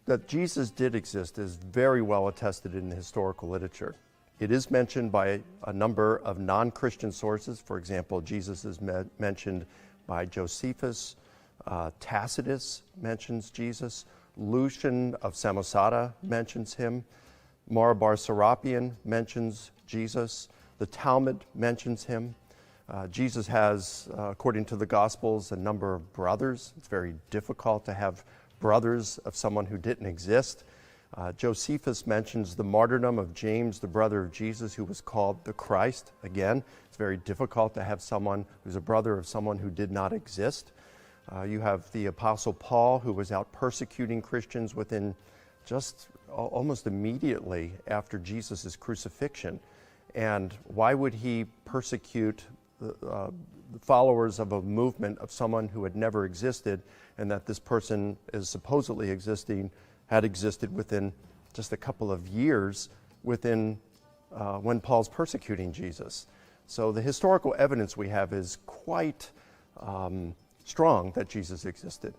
That Jesus did exist is very well attested in the historical literature. It is mentioned by a number of non-Christian sources. For example, Jesus is mentioned by Josephus. Tacitus mentions Jesus. Lucian of Samosata mentions him. Marabar Serapion mentions Jesus. The Talmud mentions him. Jesus has, according to the Gospels, a number of brothers. It's very difficult to have brothers of someone who didn't exist. Josephus mentions the martyrdom of James, the brother of Jesus, who was called the Christ. Again, it's very difficult to have someone who's a brother of someone who did not exist. You have the Apostle Paul, who was out persecuting Christians within just almost immediately after Jesus' crucifixion. And why would he persecute the followers of a movement of someone who had never existed, and that this person is supposedly had existed within just a couple of years within when Paul's persecuting Jesus? So the historical evidence we have is quite strong that Jesus existed.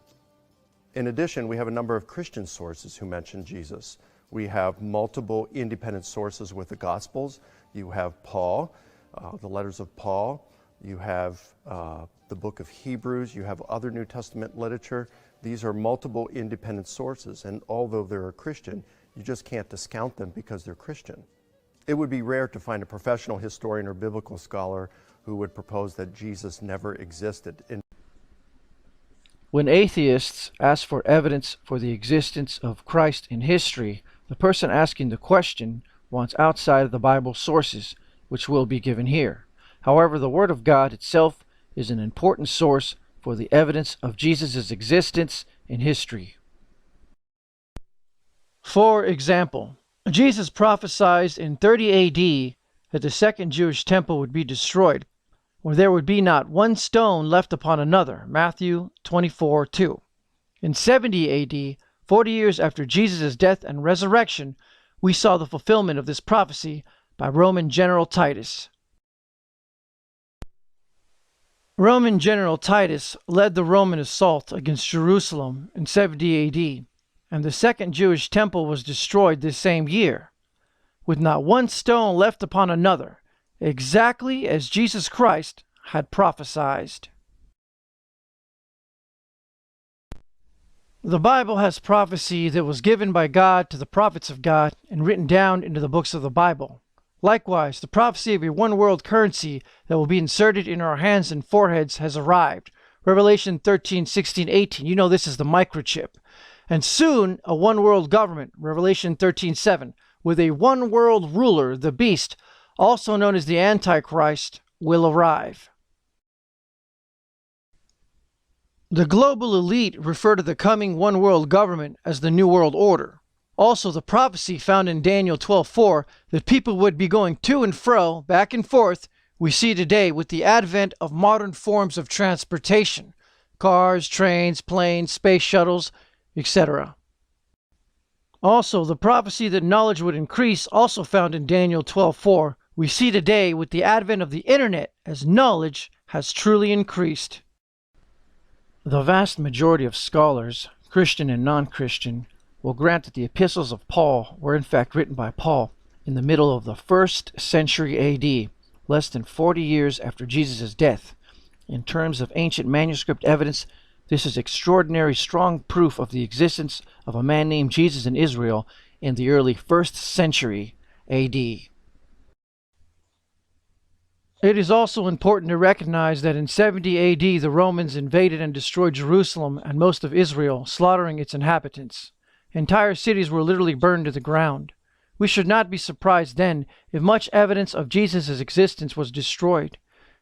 In addition, we have a number of Christian sources who mention Jesus. We have multiple independent sources with the Gospels. You have Paul, the letters of Paul. You have the book of Hebrews. You have other New Testament literature. These are multiple independent sources, and although they're a Christian, you just can't discount them because they're Christian. It would be rare to find a professional historian or biblical scholar who would propose that Jesus never existed. When atheists ask for evidence for the existence of Christ in history, the person asking the question wants outside of the Bible sources, which will be given here. However, the Word of God itself is an important source for the evidence of Jesus' existence in history. For example, Jesus prophesied in 30 A.D. that the second Jewish temple would be destroyed, where there would be not one stone left upon another, Matthew 24:2. In 70 A.D., 40 years after Jesus' death and resurrection, we saw the fulfillment of this prophecy by Roman General Titus. Roman General Titus led the Roman assault against Jerusalem in 70 A.D., and the second Jewish temple was destroyed this same year, with not one stone left upon another, exactly as Jesus Christ had prophesied. The Bible has prophecy that was given by God to the prophets of God and written down into the books of the Bible. Likewise, the prophecy of a one-world currency that will be inserted in our hands and foreheads has arrived. Revelation 13, 16, 18. You know this is the microchip. And soon, a one-world government, Revelation 13, 7, with a one-world ruler, the beast, also known as the Antichrist, will arrive. The global elite refer to the coming one world government as the New World Order. Also, the prophecy found in Daniel 12:4 that people would be going to and fro, back and forth, we see today with the advent of modern forms of transportation, cars, trains, planes, space shuttles, etc. Also, the prophecy that knowledge would increase, also found in Daniel 12:4, we see today with the advent of the internet as knowledge has truly increased. The vast majority of scholars, Christian and non-Christian, will grant that the epistles of Paul were in fact written by Paul in the middle of the 1st century AD, less than 40 years after Jesus' death. In terms of ancient manuscript evidence, this is extraordinary strong proof of the existence of a man named Jesus in Israel in the early 1st century AD. It is also important to recognize that in 70 AD the Romans invaded and destroyed Jerusalem and most of Israel, slaughtering its inhabitants. Entire cities were literally burned to the ground. We should not be surprised then if much evidence of Jesus' existence was destroyed.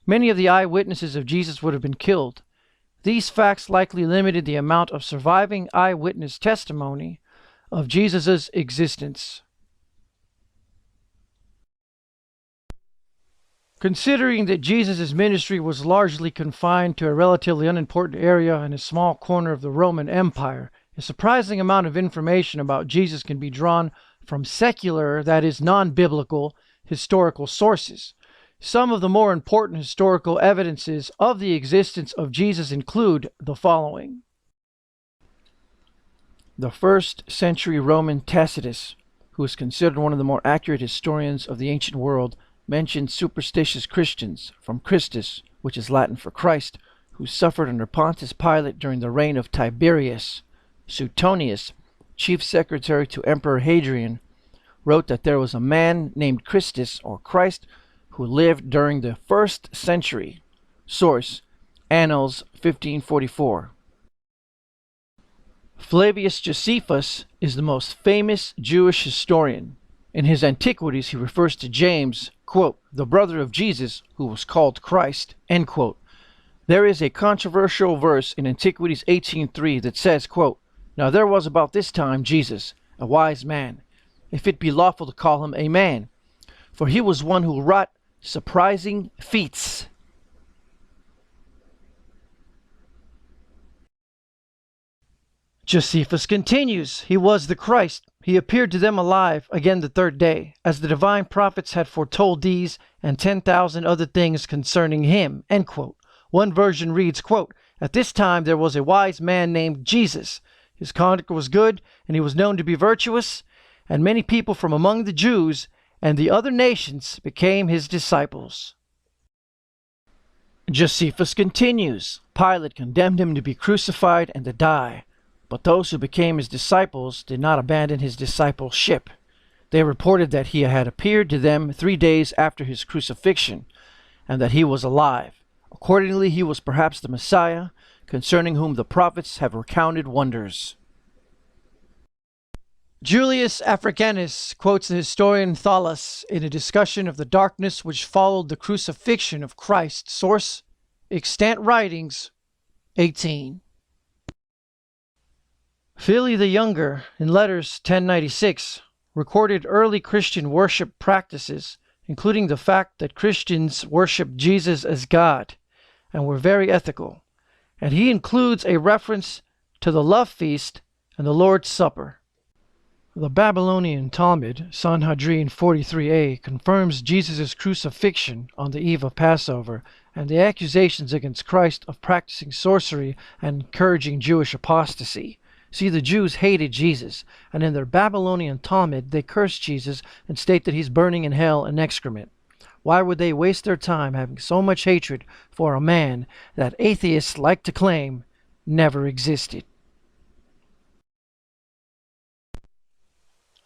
Many of the eyewitnesses of Jesus would have been killed. These facts likely limited the amount of surviving eyewitness testimony of Jesus' existence. Considering that Jesus' ministry was largely confined to a relatively unimportant area in a small corner of the Roman Empire, a surprising amount of information about Jesus can be drawn from secular, that is, non-biblical, historical sources. Some of the more important historical evidences of the existence of Jesus include the following. The 1st century Roman Tacitus, who is considered one of the more accurate historians of the ancient world, mentioned superstitious Christians from Christus, which is Latin for Christ, who suffered under Pontius Pilate during the reign of Tiberius. Suetonius, chief secretary to Emperor Hadrian, wrote that there was a man named Christus, or Christ, who lived during the 1st century. Source: Annals 1544. Flavius Josephus is the most famous Jewish historian. In his Antiquities, he refers to James, quote, the brother of Jesus, who was called Christ, end quote. There is a controversial verse in Antiquities 18:3 that says, quote, now there was about this time Jesus, a wise man, if it be lawful to call him a man, for he was one who wrought surprising feats. Josephus continues, he was the Christ. He appeared to them alive again the 3rd day, as the divine prophets had foretold these and 10,000 other things concerning him, end quote. One version reads, quote, at this time there was a wise man named Jesus. His conduct was good, and he was known to be virtuous, and many people from among the Jews and the other nations became his disciples. Josephus continues, Pilate condemned him to be crucified and to die. But those who became his disciples did not abandon his discipleship. They reported that he had appeared to them 3 days after his crucifixion, and that he was alive. Accordingly, he was perhaps the Messiah, concerning whom the prophets have recounted wonders. Julius Africanus quotes the historian Thallus in a discussion of the darkness which followed the crucifixion of Christ. Source: Extant Writings 18. Philly the Younger, in Letters 1096, recorded early Christian worship practices, including the fact that Christians worshiped Jesus as God and were very ethical, and he includes a reference to the love feast and the Lord's Supper. The Babylonian Talmud, Sanhedrin 43a, confirms Jesus' crucifixion on the eve of Passover and the accusations against Christ of practicing sorcery and encouraging Jewish apostasy. See, the Jews hated Jesus, and in their Babylonian Talmud they curse Jesus and state that he's burning in hell in excrement. Why would they waste their time having so much hatred for a man that atheists like to claim never existed?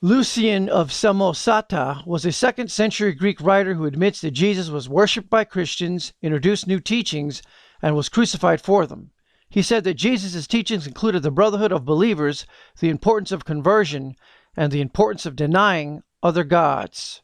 Lucian of Samosata was a 2nd century Greek writer who admits that Jesus was worshipped by Christians, introduced new teachings, and was crucified for them. He said that Jesus' teachings included the brotherhood of believers, the importance of conversion, and the importance of denying other gods.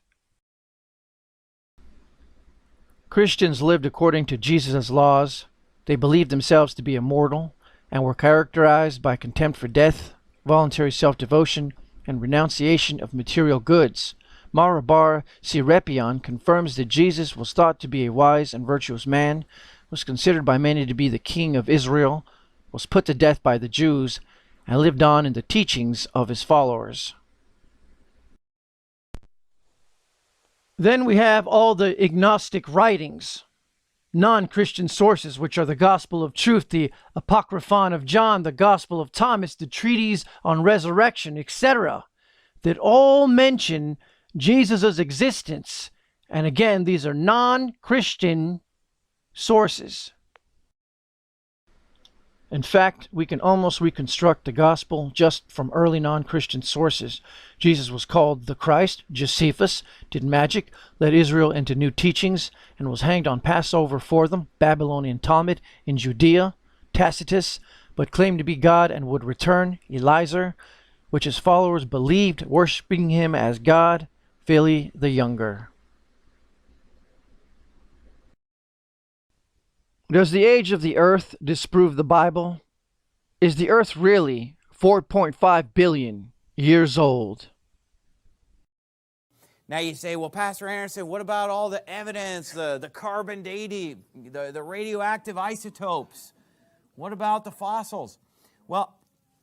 Christians lived according to Jesus' laws. They believed themselves to be immortal, and were characterized by contempt for death, voluntary self-devotion, and renunciation of material goods. Marabar Serapion confirms that Jesus was thought to be a wise and virtuous man, was considered by many to be the king of Israel, was put to death by the Jews, and lived on in the teachings of his followers. Then we have all the agnostic writings, non-Christian sources, which are the Gospel of Truth, the Apocryphon of John, the Gospel of Thomas, the treatise on resurrection, etc., that all mention Jesus' existence. And again, these are non-Christian sources. In fact, we can almost reconstruct the gospel just from early non-Christian sources. Jesus was called the Christ. Josephus did magic, led Israel into new teachings, and was hanged on Passover for them. Babylonian Talmud in Judea. Tacitus, but claimed to be God and would return. Eliezer, which his followers believed, worshiping him as God. Philly the Younger. Does the age of the earth disprove the Bible? Is the earth really 4.5 billion years old? Now you say, well, Pastor Anderson, what about all the evidence, the carbon dating, the radioactive isotopes? What about the fossils? Well,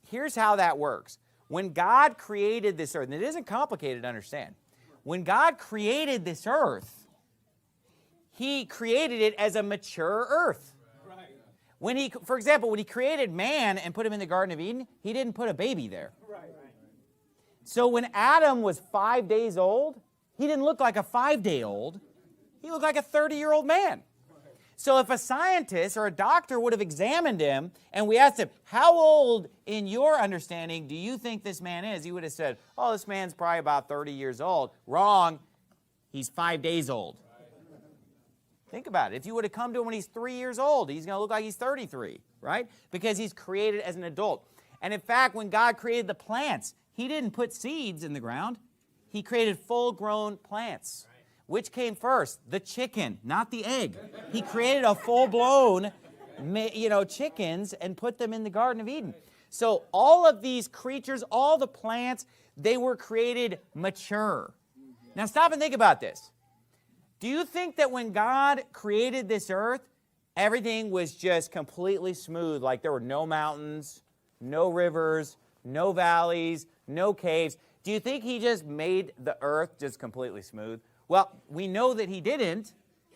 here's how that works. When God created this earth, and it isn't complicated to understand, when God created this earth, He created it as a mature earth. Right. For example, when He created man and put him in the Garden of Eden, He didn't put a baby there. Right. So when Adam was 5 days old, he didn't look like a 5-day-old. He looked like a 30-year-old man. So if a scientist or a doctor would have examined him and we asked him, how old in your understanding do you think this man is? He would have said, oh, this man's probably about 30 years old. Wrong. He's 5 days old. Think about it. If you would have come to him when he's 3 years old, he's going to look like he's 33, right? Because he's created as an adult. And in fact, when God created the plants, He didn't put seeds in the ground. He created full-grown plants. Which came first? The chicken, not the egg. He created a full-blown, chickens and put them in the Garden of Eden. So all of these creatures, all the plants, they were created mature. Now stop and think about this. Do you think that when God created this earth, everything was just completely smooth, like there were no mountains, no rivers, no valleys, no caves? Do you think He just made the earth just completely smooth? Well, we know that He didn't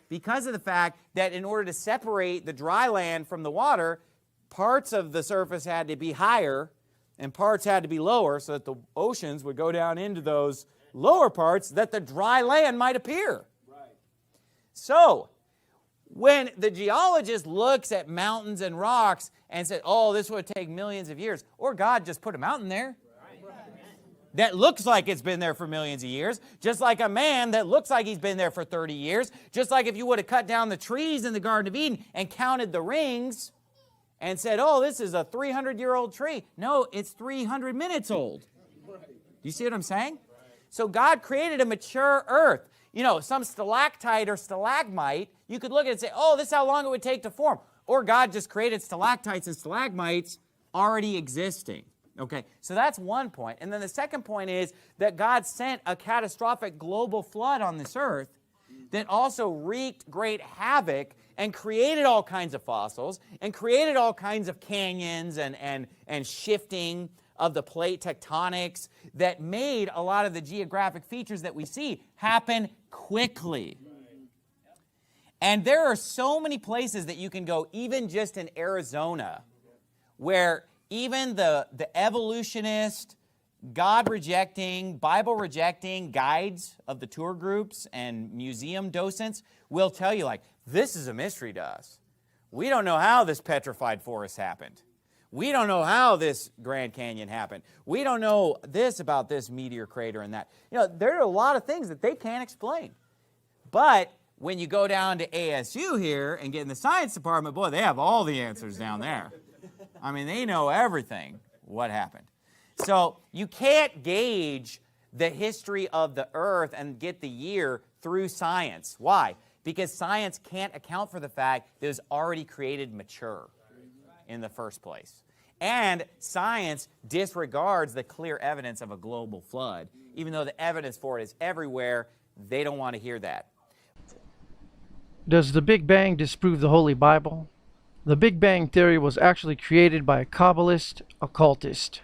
because of the fact that in order to separate the dry land from the water, parts of the surface had to be higher and parts had to be lower so that the oceans would go down into those lower parts that the dry land might appear. So, when the geologist looks at mountains and rocks and says, oh, this would take millions of years, or God just put a mountain there that looks like it's been there for millions of years, just like a man that looks like he's been there for 30 years, just like if you would have cut down the trees in the Garden of Eden and counted the rings and said, oh, this is a 300-year-old tree. No, it's 300 minutes old. Do you see what I'm saying? So God created a mature earth. Some stalactite or stalagmite, you could look at it and say, oh, this is how long it would take to form. Or God just created stalactites and stalagmites already existing. Okay, so that's one point. And then the second point is that God sent a catastrophic global flood on this earth that also wreaked great havoc and created all kinds of fossils and created all kinds of canyons and shifting of the plate tectonics that made a lot of the geographic features that we see happen quickly. And there are so many places that you can go, even just in Arizona, where even the evolutionist, God-rejecting, Bible-rejecting guides of the tour groups and museum docents will tell you, like, this is a mystery to us. We don't know how this petrified forest happened. We don't know how this Grand Canyon happened. We don't know this about this meteor crater and that. There are a lot of things that they can't explain. But when you go down to ASU here and get in the science department, boy, they have all the answers down there. I mean, they know everything, what happened. So you can't gauge the history of the earth and get the year through science. Why? Because science can't account for the fact that it was already created mature. in the first place. And science disregards the clear evidence of a global flood. Even though the evidence for it is everywhere, they don't want to hear that. Does the Big Bang disprove the Holy Bible? The Big Bang Theory was actually created by a Kabbalist occultist.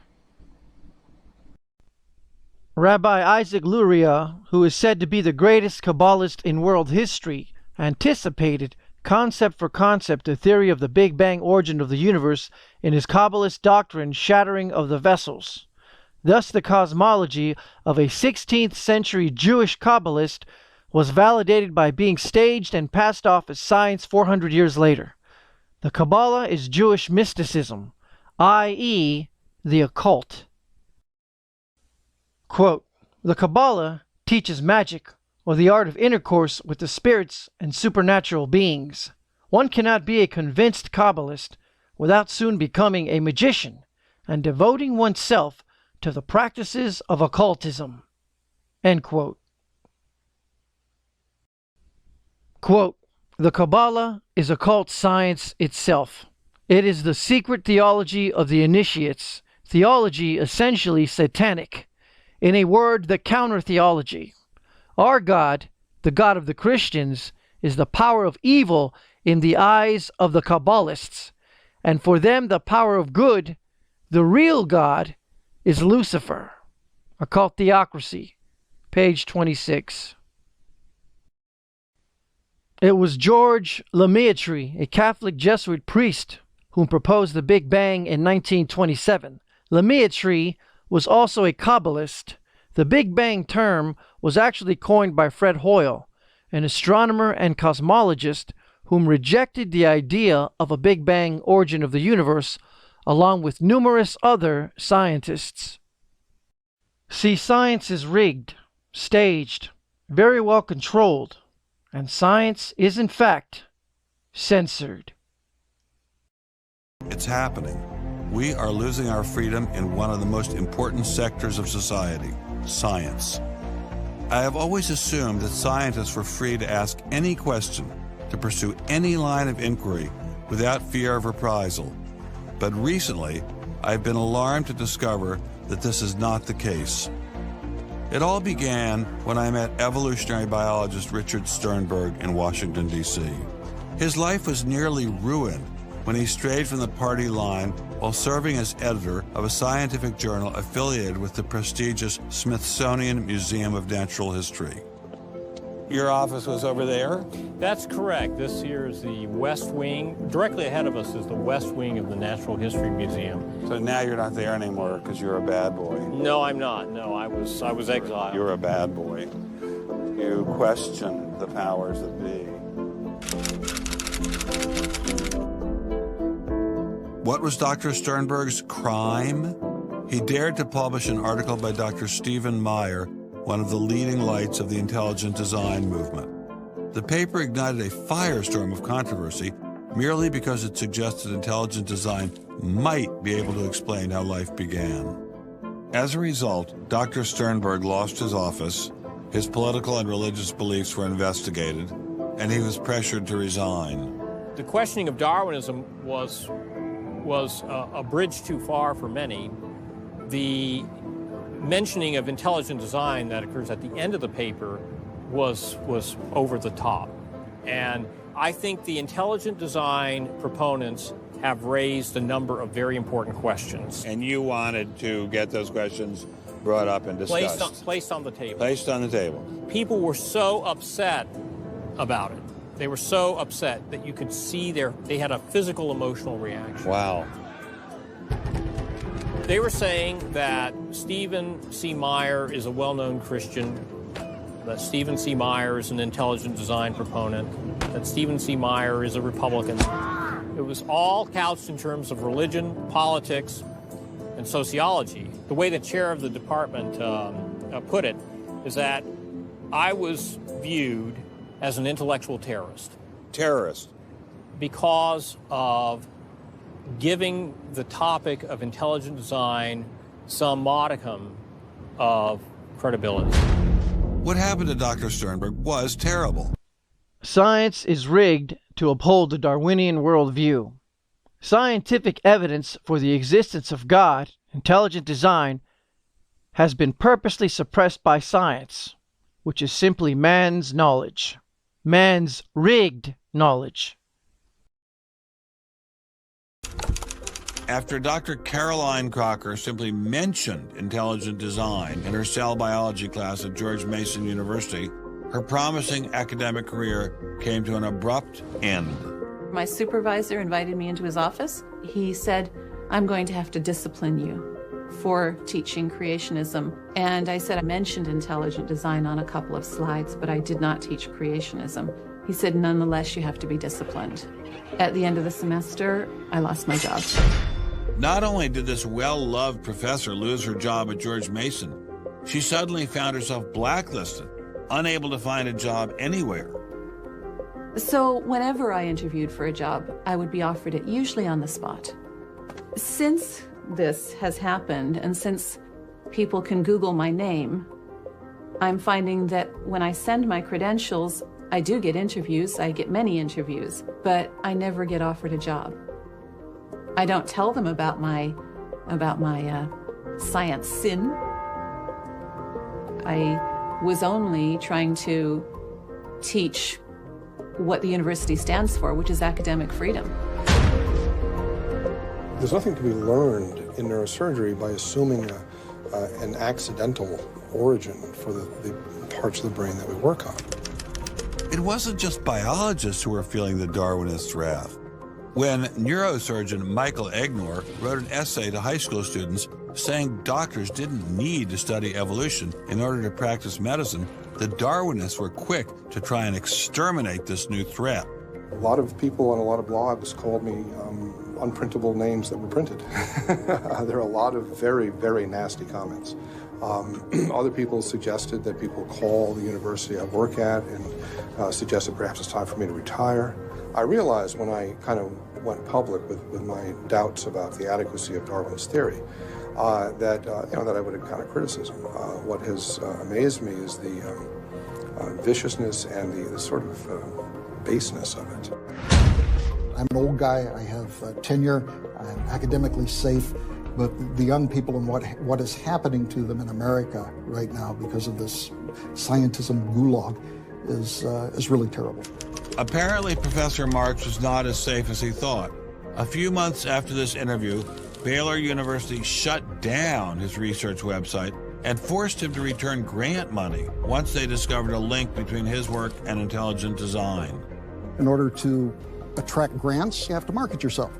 Rabbi Isaac Luria, who is said to be the greatest Kabbalist in world history, anticipated concept for concept the theory of the Big Bang origin of the universe in his Kabbalist doctrine Shattering of the Vessels. Thus the cosmology of a 16th century Jewish Kabbalist was validated by being staged and passed off as science 400 years later. The Kabbalah is Jewish mysticism, i.e., the occult. Quote, the Kabbalah teaches magic, or the art of intercourse with the spirits and supernatural beings. One cannot be a convinced Kabbalist without soon becoming a magician and devoting oneself to the practices of occultism. End quote. Quote, the Kabbalah is occult science itself. It is the secret theology of the initiates, theology essentially satanic. In a word, the counter-theology. Our God, the God of the Christians, is the power of evil in the eyes of the Kabbalists, and for them the power of good, the real God, is Lucifer. Occult Theocracy, page 26. It was George Lemaitre, a Catholic Jesuit priest, who proposed the Big Bang in 1927. Lemaitre was also a Kabbalist. The Big Bang term was actually coined by Fred Hoyle, an astronomer and cosmologist whom rejected the idea of a Big Bang origin of the universe, along with numerous other scientists. See, science is rigged, staged, very well controlled, and science is in fact censored. It's happening. We are losing our freedom in one of the most important sectors of society, science. I have always assumed that scientists were free to ask any question, to pursue any line of inquiry without fear of reprisal. But recently, I've been alarmed to discover that this is not the case. It all began when I met evolutionary biologist Richard Sternberg in Washington, D.C. His life was nearly ruined when he strayed from the party line while serving as editor of a scientific journal affiliated with the prestigious Smithsonian Museum of Natural History. Your office was over there? That's correct. This here is the West Wing. Directly ahead of us is the West Wing of the Natural History Museum. So now you're not there anymore because you're a bad boy. No, I'm not. No, I was exiled. You're a bad boy. You question the powers that be. What was Dr. Sternberg's crime? He dared to publish an article by Dr. Stephen Meyer, one of the leading lights of the intelligent design movement. The paper ignited a firestorm of controversy merely because it suggested intelligent design might be able to explain how life began. As a result, Dr. Sternberg lost his office, his political and religious beliefs were investigated, and he was pressured to resign. The questioning of Darwinism was a bridge too far for many. The mentioning of intelligent design that occurs at the end of the paper was over the top. And I think the intelligent design proponents have raised a number of very important questions. And you wanted to get those questions brought up and discussed. Placed on the table. Placed on the table. People were so upset about it. They were so upset that you could see they had a physical emotional reaction. Wow. They were saying that Stephen C. Meyer is a well-known Christian, that Stephen C. Meyer is an intelligent design proponent, that Stephen C. Meyer is a Republican. It was all couched in terms of religion, politics, and sociology. The way the chair of the department put it is that I was viewed as an intellectual terrorist. Terrorist? Because of giving the topic of intelligent design some modicum of credibility. What happened to Dr. Sternberg was terrible. Science is rigged to uphold the Darwinian worldview. Scientific evidence for the existence of God, intelligent design, has been purposely suppressed by science, which is simply man's knowledge, man's rigged knowledge. After Dr. Caroline Crocker simply mentioned intelligent design in her cell biology class at George Mason University, her promising academic career came to an abrupt end. My supervisor invited me into his office. He said, "I'm going to have to discipline you for teaching creationism." And I said, "I mentioned intelligent design on a couple of slides, but I did not teach creationism." He said, "Nonetheless, you have to be disciplined." At the end of the semester, I lost my job. Not only did this well-loved professor lose her job at George Mason, she suddenly found herself blacklisted, unable to find a job anywhere. So whenever I interviewed for a job, I would be offered it, usually on the spot. Since this has happened, and since people can Google my name, I'm finding that when I send my credentials, I do get interviews. I get many interviews, but I never get offered a job. I don't tell them about my science sin. I was only trying to teach what the university stands for, which is academic freedom. There's nothing to be learned in neurosurgery by assuming an accidental origin for the parts of the brain that we work on. It wasn't just biologists who were feeling the Darwinist wrath. When neurosurgeon Michael Egnor wrote an essay to high school students saying doctors didn't need to study evolution in order to practice medicine, the Darwinists were quick to try and exterminate this new threat. A lot of people on a lot of blogs called me unprintable names that were printed. There are a lot of very, very nasty comments. Other people suggested that people call the university I work at and suggested perhaps it's time for me to retire. I realized when I kind of went public with my doubts about the adequacy of Darwin's theory that I would encounter criticism. What has amazed me is the viciousness and the sort of baseness of it. I'm an old guy. I have tenure. I'm academically safe. But the young people and what is happening to them in America right now because of this scientism gulag is really terrible. Apparently, Professor Marks was not as safe as he thought. A few months after this interview, Baylor University shut down his research website and forced him to return grant money once they discovered a link between his work and intelligent design. In order to attract grants, you have to market yourself.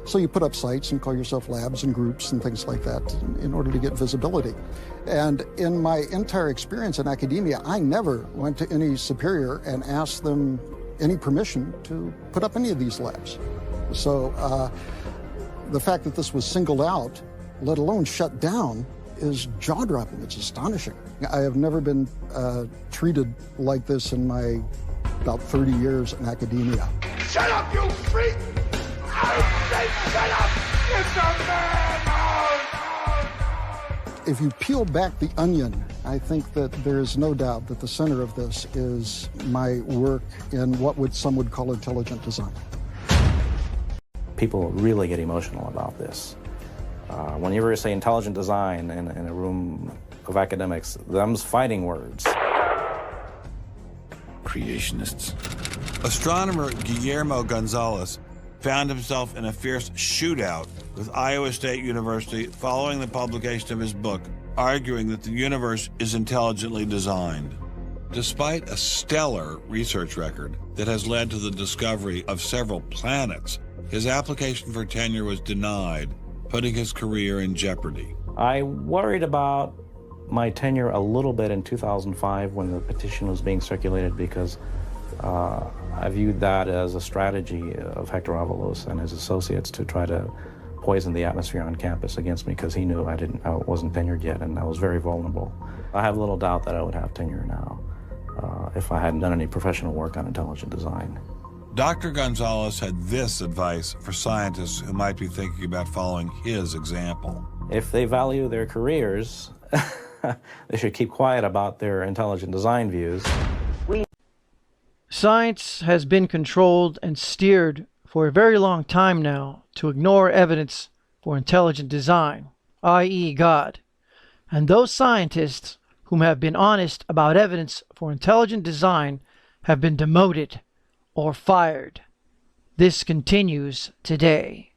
So you put up sites and call yourself labs and groups and things like that in order to get visibility. And in my entire experience in academia, I never went to any superior and asked them any permission to put up any of these labs. So the fact that this was singled out, let alone shut down, is jaw-dropping. It's astonishing. I have never been treated like this in my about 30 years in academia. Shut up, you freak! I say shut up! It's a madhouse! If you peel back the onion, I think that there is no doubt that the center of this is my work in what some would call intelligent design. People really get emotional about this. Whenever you say intelligent design in a room of academics, them's fighting words. Creationists. Astronomer Guillermo Gonzalez found himself in a fierce shootout with Iowa State University following the publication of his book, arguing that the universe is intelligently designed. Despite a stellar research record that has led to the discovery of several planets, his application for tenure was denied, putting his career in jeopardy. I worried about my tenure a little bit in 2005 when the petition was being circulated because I viewed that as a strategy of Hector Avalos and his associates to try to poison the atmosphere on campus against me because he knew I wasn't tenured yet and I was very vulnerable. I have little doubt that I would have tenure now if I hadn't done any professional work on intelligent design. Dr. Gonzalez had this advice for scientists who might be thinking about following his example. If they value their careers, they should keep quiet about their intelligent design views. Science has been controlled and steered for a very long time now to ignore evidence for intelligent design, i.e. God. And those scientists whom have been honest about evidence for intelligent design have been demoted or fired. This continues today.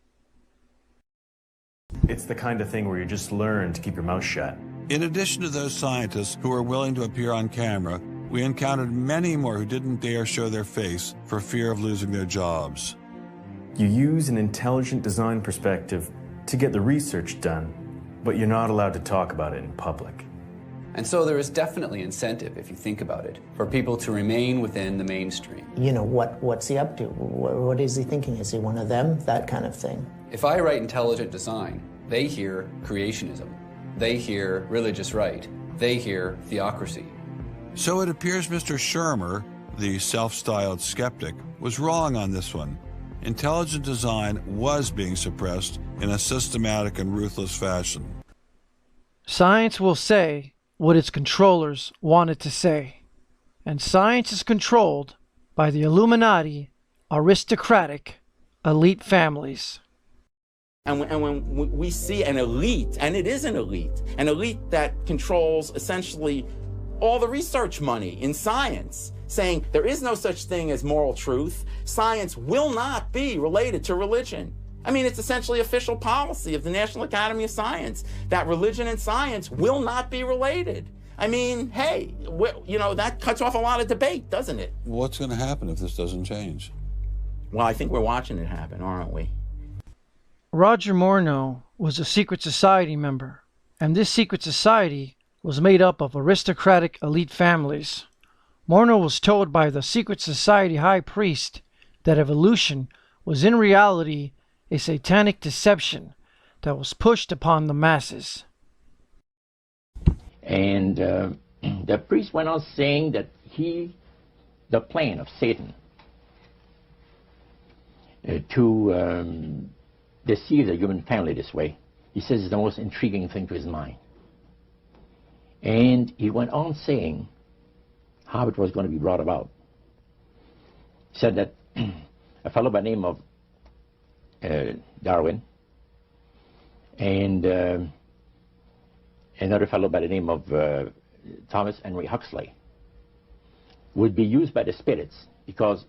It's the kind of thing where you just learn to keep your mouth shut. In addition to those scientists who were willing to appear on camera, we encountered many more who didn't dare show their face for fear of losing their jobs. You use an intelligent design perspective to get the research done, but you're not allowed to talk about it in public. And so there is definitely incentive, if you think about it, for people to remain within the mainstream. You know, what's he up to? What is he thinking? Is he one of them? That kind of thing. If I write intelligent design, they hear creationism. They hear religious right. They hear theocracy. So it appears Mr. Shermer, the self-styled skeptic, was wrong on this one. Intelligent design was being suppressed in a systematic and ruthless fashion. Science will say what its controllers want it to say. And science is controlled by the Illuminati, aristocratic, elite families. And when we see an elite, and it is an elite that controls essentially all the research money in science, saying there is no such thing as moral truth, science will not be related to religion. I mean, it's essentially official policy of the National Academy of Science that religion and science will not be related. I mean, hey, you know, that cuts off a lot of debate, doesn't it? What's going to happen if this doesn't change? Well, I think we're watching it happen, aren't we? Roger Morneau was a secret society member, and this secret society was made up of aristocratic elite families. Morneau was told by the secret society high priest that evolution was in reality a satanic deception that was pushed upon the masses. And the priest went on saying that the plan of Satan to deceive the human family this way, he says is the most intriguing thing to his mind. And he went on saying how it was going to be brought about. He said that a fellow by the name of Darwin and another fellow by the name of Thomas Henry Huxley would be used by the spirits because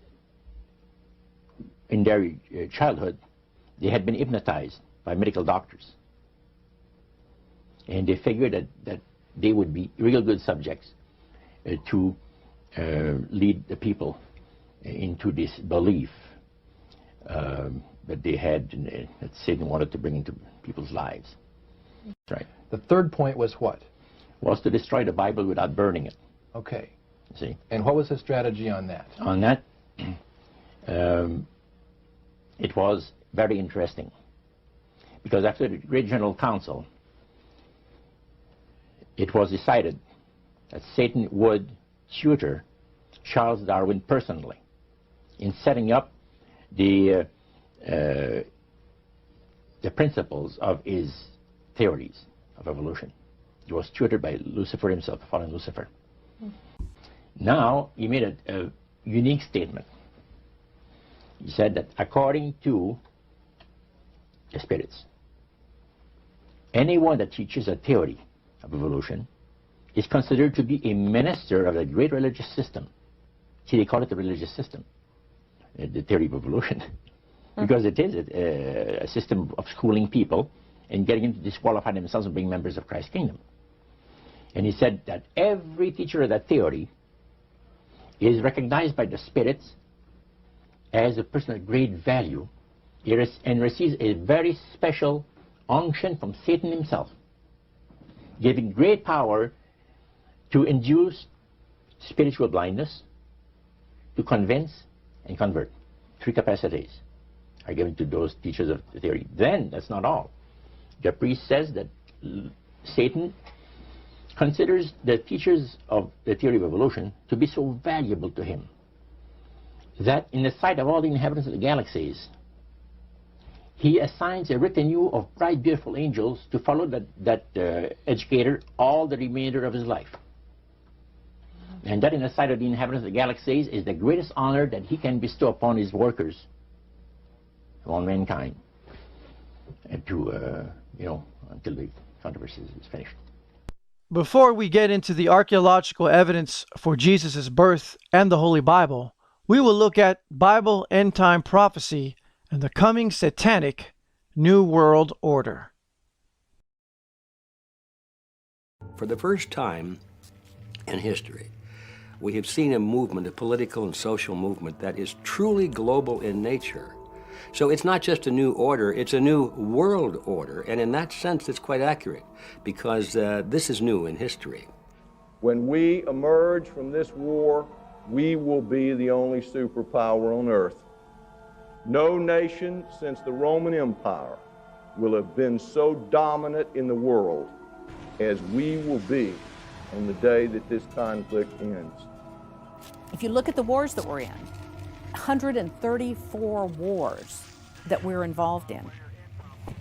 in their childhood they had been hypnotized by medical doctors, and they figured that they would be real good subjects to lead the people into this belief that they had, that Satan wanted to bring into people's lives. That's right. The third point was what? Was to destroy the Bible without burning it. Okay. See? And what was his strategy on that? On that, it was very interesting, because after the Great General Council, it was decided that Satan would tutor Charles Darwin personally in setting up the principles of his theories of evolution. He was tutored by Lucifer himself, fallen Lucifer. Now, he made a unique statement. He said that according to the spirits, anyone that teaches a theory of evolution is considered to be a minister of the great religious system. See, they call it the religious system, the theory of evolution, because it is a system of schooling people and getting them to disqualify themselves and being members of Christ's kingdom. And he said that every teacher of that theory is recognized by the spirits as a person of great value and receives a very special unction from Satan himself, giving great power to induce spiritual blindness, to convince and convert. 3 capacities are given to those teachers of the theory. Then, that's not all. The priest says that Satan considers the teachers of the theory of evolution to be so valuable to him that in the sight of all the inhabitants of the galaxies, he assigns a retinue of bright, beautiful angels to follow that educator all the remainder of his life. And that in the sight of the inhabitants of the galaxies is the greatest honor that he can bestow upon his workers on mankind and to, until the controversy is finished. Before we get into the archaeological evidence for Jesus' birth and the Holy Bible, we will look at Bible end-time prophecy and the coming satanic New World Order. For the first time in history, we have seen a movement, a political and social movement that is truly global in nature. So it's not just a new order, it's a new world order, and in that sense it's quite accurate, because this is new in history. When we emerge from this war, we will be the only superpower on earth. No nation since the Roman Empire will have been so dominant in the world as we will be on the day that this conflict ends. If you look at the wars that we're in, 134 wars that we're involved in,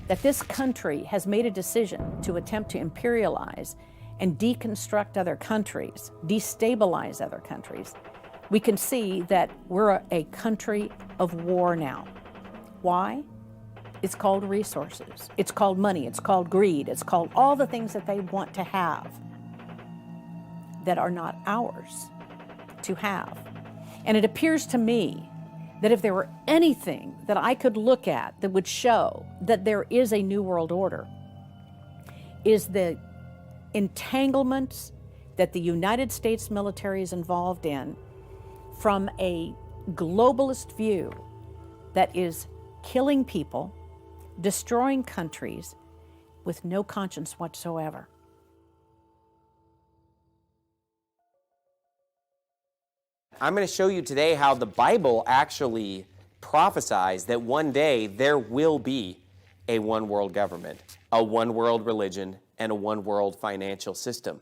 that this country has made a decision to attempt to imperialize and deconstruct other countries, destabilize other countries, we can see that we're a country of war now. Why? It's called resources, it's called money, it's called greed, it's called all the things that they want to have that are not ours to have. And it appears to me that if there were anything that I could look at that would show that there is a new world order, is the entanglements that the United States military is involved in from a globalist view that is killing people, destroying countries with no conscience whatsoever. I'm going to show you today how the Bible actually prophesies that one day there will be a one world government, a one world religion, and a one world financial system.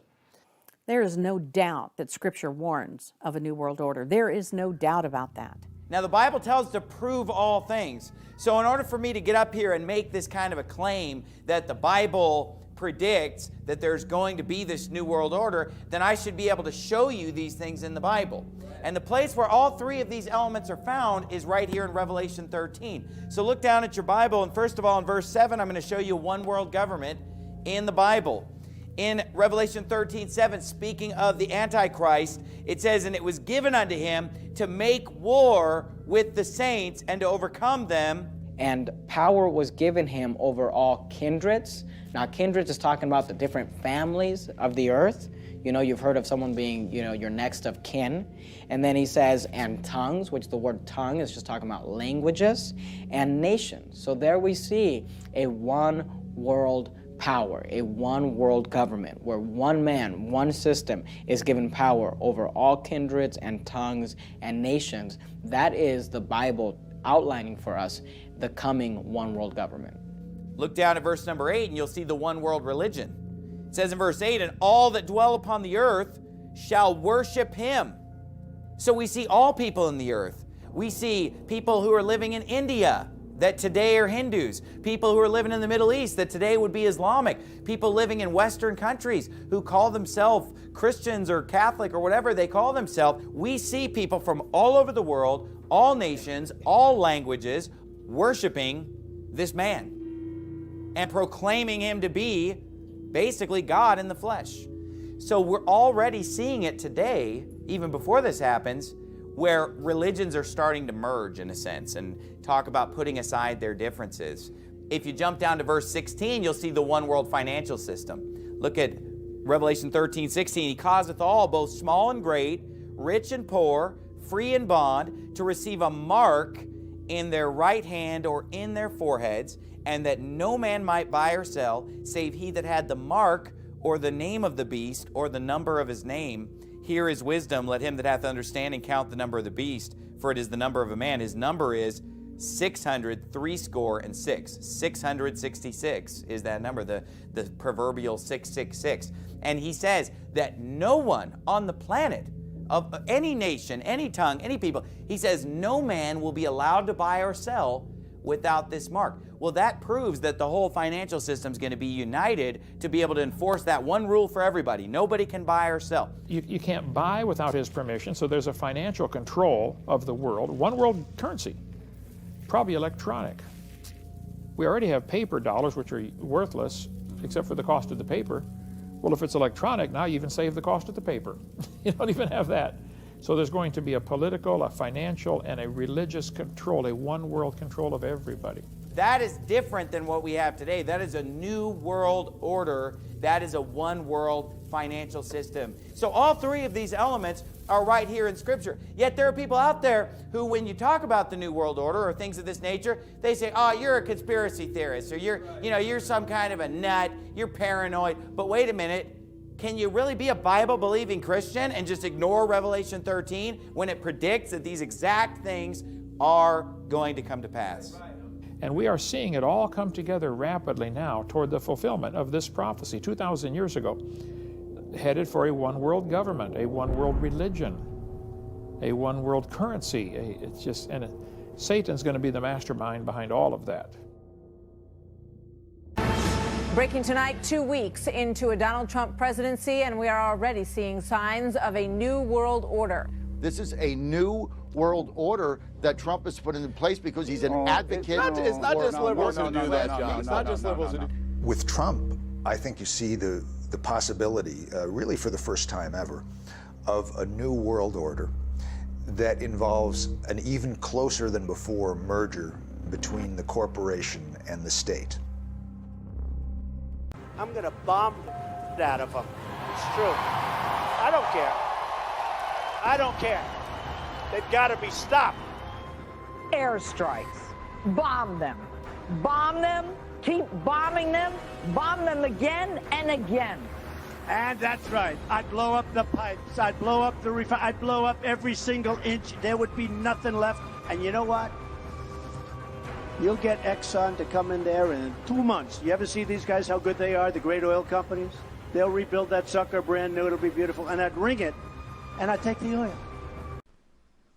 There is no doubt that Scripture warns of a new world order. There is no doubt about that. Now, the Bible tells us to prove all things. So in order for me to get up here and make this kind of a claim that the Bible predicts that there's going to be this new world order, then I should be able to show you these things in the Bible. And the place where all three of these elements are found is right here in Revelation 13. So look down at your Bible, and first of all, in verse 7, I'm going to show you one world government in the Bible. In Revelation 13:7, speaking of the Antichrist, it says, "And it was given unto him to make war with the saints and to overcome them." And power was given him over all kindreds. Now, kindreds is talking about the different families of the earth. You know, you've heard of someone being, your next of kin. And then he says, and tongues, which the word tongue is just talking about languages, and nations. So there we see a one world power, a one world government, where one man, one system is given power over all kindreds and tongues and nations. That is the Bible outlining for us the coming one world government. Look down at verse number 8 and you'll see the one world religion. It says in verse 8, "And all that dwell upon the earth shall worship him." So we see all people in the earth. We see people who are living in India that today are Hindus, people who are living in the Middle East that today would be Islamic, people living in Western countries who call themselves Christians or Catholic or whatever they call themselves. We see people from all over the world, all nations, all languages, worshiping this man and proclaiming him to be basically God in the flesh. So we're already seeing it today, even before this happens, where religions are starting to merge in a sense and talk about putting aside their differences. If you jump down to verse 16, you'll see the one world financial system. Look at Revelation 13:16. "He causeth all, both small and great, rich and poor, free and bond, to receive a mark in their right hand or in their foreheads, and that no man might buy or sell, save he that had the mark or the name of the beast or the number of his name. Here is wisdom. Let him that hath understanding count the number of the beast, for it is the number of a man. His number is 666. 666 is that number, the proverbial 666. And he says that no one on the planet of any nation, any tongue, any people, he says no man will be allowed to buy or sell without this mark. Well, that proves that the whole financial system is going to be united to be able to enforce that one rule for everybody. Nobody can buy or sell. You can't buy without his permission, so there's a financial control of the world. One world currency probably electronic. We already have paper dollars, which are worthless, except for the cost of the paper. Well, if it's electronic, now you even save the cost of the paper. You don't even have that. So there's going to be a political, a financial, and a religious control, a one-world control of everybody. That is different than what we have today. That is a new world order. That is a one-world financial system. So all three of these elements are right here in Scripture. Yet there are people out there who, when you talk about the New World Order or things of this nature, they say, oh, you're a conspiracy theorist, or you're some kind of a nut, you're paranoid. But wait a minute, can you really be a Bible-believing Christian and just ignore Revelation 13 when it predicts that these exact things are going to come to pass? And we are seeing it all come together rapidly now toward the fulfillment of this prophecy 2,000 years ago, headed for a one-world government, a one-world religion, a one-world currency. Satan's going to be the mastermind behind all of that. Breaking tonight, 2 weeks into a Donald Trump presidency, and we are already seeing signs of a new world order. This is a new world order that Trump has put in place because he's an advocate. It's not just liberals who do that, John. It's not just liberals who do. With Trump, I think you see the possibility, really for the first time ever, of a new world order that involves an even closer than before merger between the corporation and the state. I'm going to bomb the out of them. It's true. I don't care. I don't care. They've got to be stopped. Airstrikes. Bomb them. Bomb them. Keep bombing them. Bomb them again and again. And that's right. I'd blow up the pipes. I'd blow up the I'd blow up every single inch. There would be nothing left. And you know what? You'll get Exxon to come in there in 2 months. You ever see these guys, how good they are, the great oil companies? They'll rebuild that sucker brand new. It'll be beautiful. And I'd ring it, and I'd take the oil.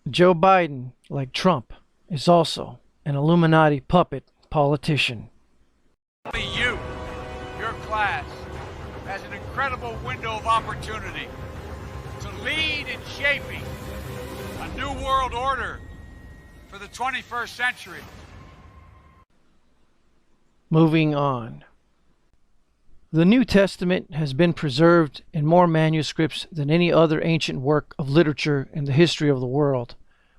Joe Biden, like Trump, is also an Illuminati puppet politician. You, your class, has an incredible window of opportunity to lead in shaping a new world order for the 21st century. Moving on. The New Testament has been preserved in more manuscripts than any other ancient work of literature in the history of the world,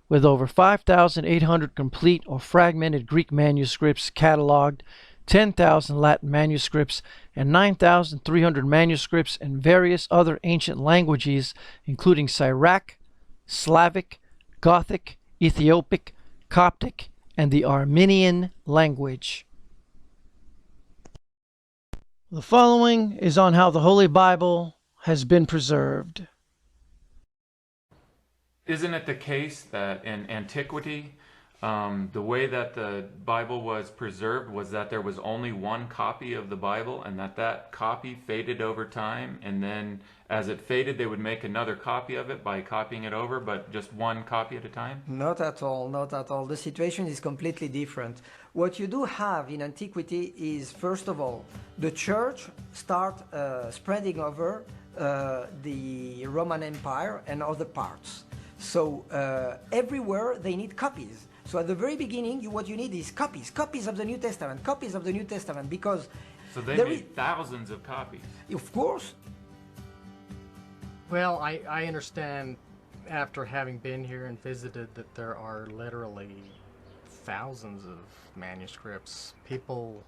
with over 5,800 complete or fragmented Greek manuscripts cataloged, 10,000 Latin manuscripts, and 9,300 manuscripts in various other ancient languages, including Syriac, Slavic, Gothic, Ethiopic, Coptic, and the Armenian language. The following is on how the Holy Bible has been preserved. Isn't it the case that in antiquity, the way that the Bible was preserved was that there was only one copy of the Bible, and that copy faded over time, and then as it faded they would make another copy of it by copying it over, but just one copy at a time? Not at all, not at all. The situation is completely different. What you do have in antiquity is, first of all, the church start spreading over the Roman Empire and other parts. So everywhere they need copies. So at the very beginning, what you need is copies of the New Testament, because... So they made thousands of copies. Of course. Well, I understand, after having been here and visited, that there are literally thousands of manuscripts. People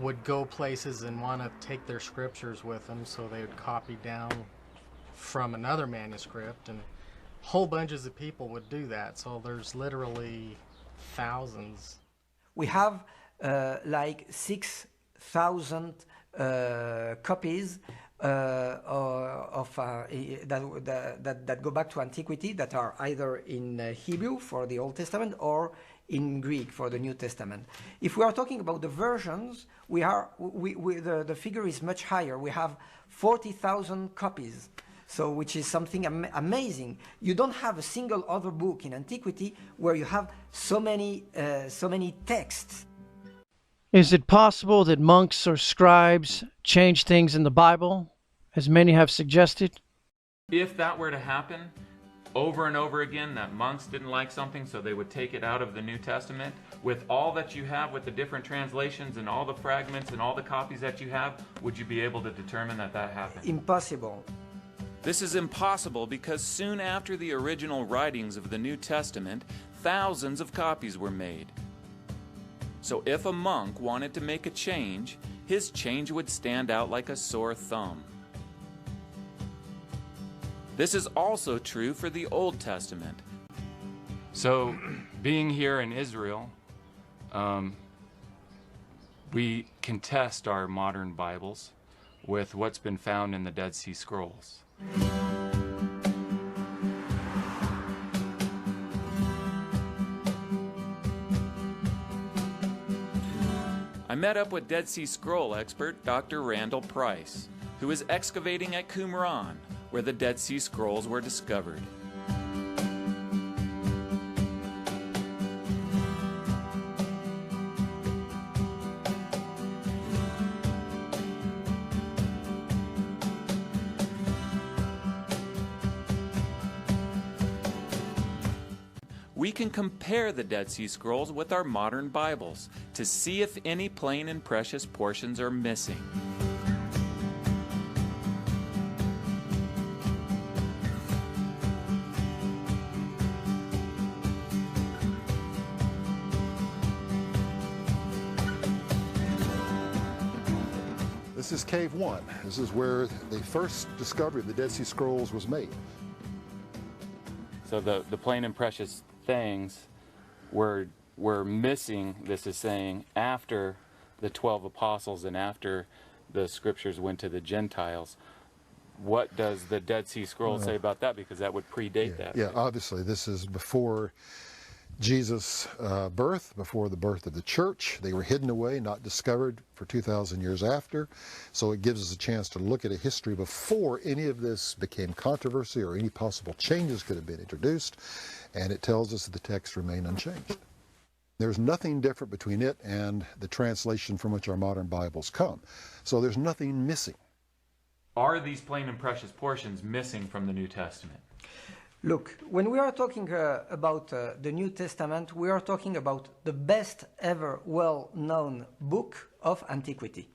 would go places and want to take their scriptures with them, so they would copy down from another manuscript, and whole bunches of people would do that. So there's literally thousands. We have like 6,000 copies that go back to antiquity, that are either in Hebrew for the Old Testament or in Greek for the New Testament. If we are talking about the versions, the figure is much higher. We have 40,000 copies. So, which is something amazing. You don't have a single other book in antiquity where you have so many texts. Is it possible that monks or scribes change things in the Bible, as many have suggested? If that were to happen, over and over again that monks didn't like something, so they would take it out of the New Testament? With all that you have, with the different translations and all the fragments and all the copies that you have, would you be able to determine that that happened? Impossible. This is impossible because soon after the original writings of the New Testament, thousands of copies were made. So if a monk wanted to make a change, his change would stand out like a sore thumb. This is also true for the Old Testament. So, being here in Israel, we can test our modern Bibles with what's been found in the Dead Sea Scrolls. I met up with Dead Sea Scroll expert Dr. Randall Price, who is excavating at Qumran, where the Dead Sea Scrolls were discovered. We can compare the Dead Sea Scrolls with our modern Bibles to see if any plain and precious portions are missing. This is Cave 1. This is where the first discovery of the Dead Sea Scrolls was made. So the plain and precious things were missing, this is saying, after the 12 apostles and after the scriptures went to the Gentiles. What does the Dead Sea Scrolls say about that? Because that would predate that. Yeah, obviously this is before Jesus' birth, before the birth of the church. They were hidden away, not discovered for 2,000 years after. So it gives us a chance to look at a history before any of this became controversy or any possible changes could have been introduced. And it tells us that the texts remain unchanged. There's nothing different between it and the translation from which our modern Bibles come. So there's nothing missing. Are these plain and precious portions missing from the New Testament? Look, when we are talking about the New Testament, we are talking about the best ever well-known book of antiquity.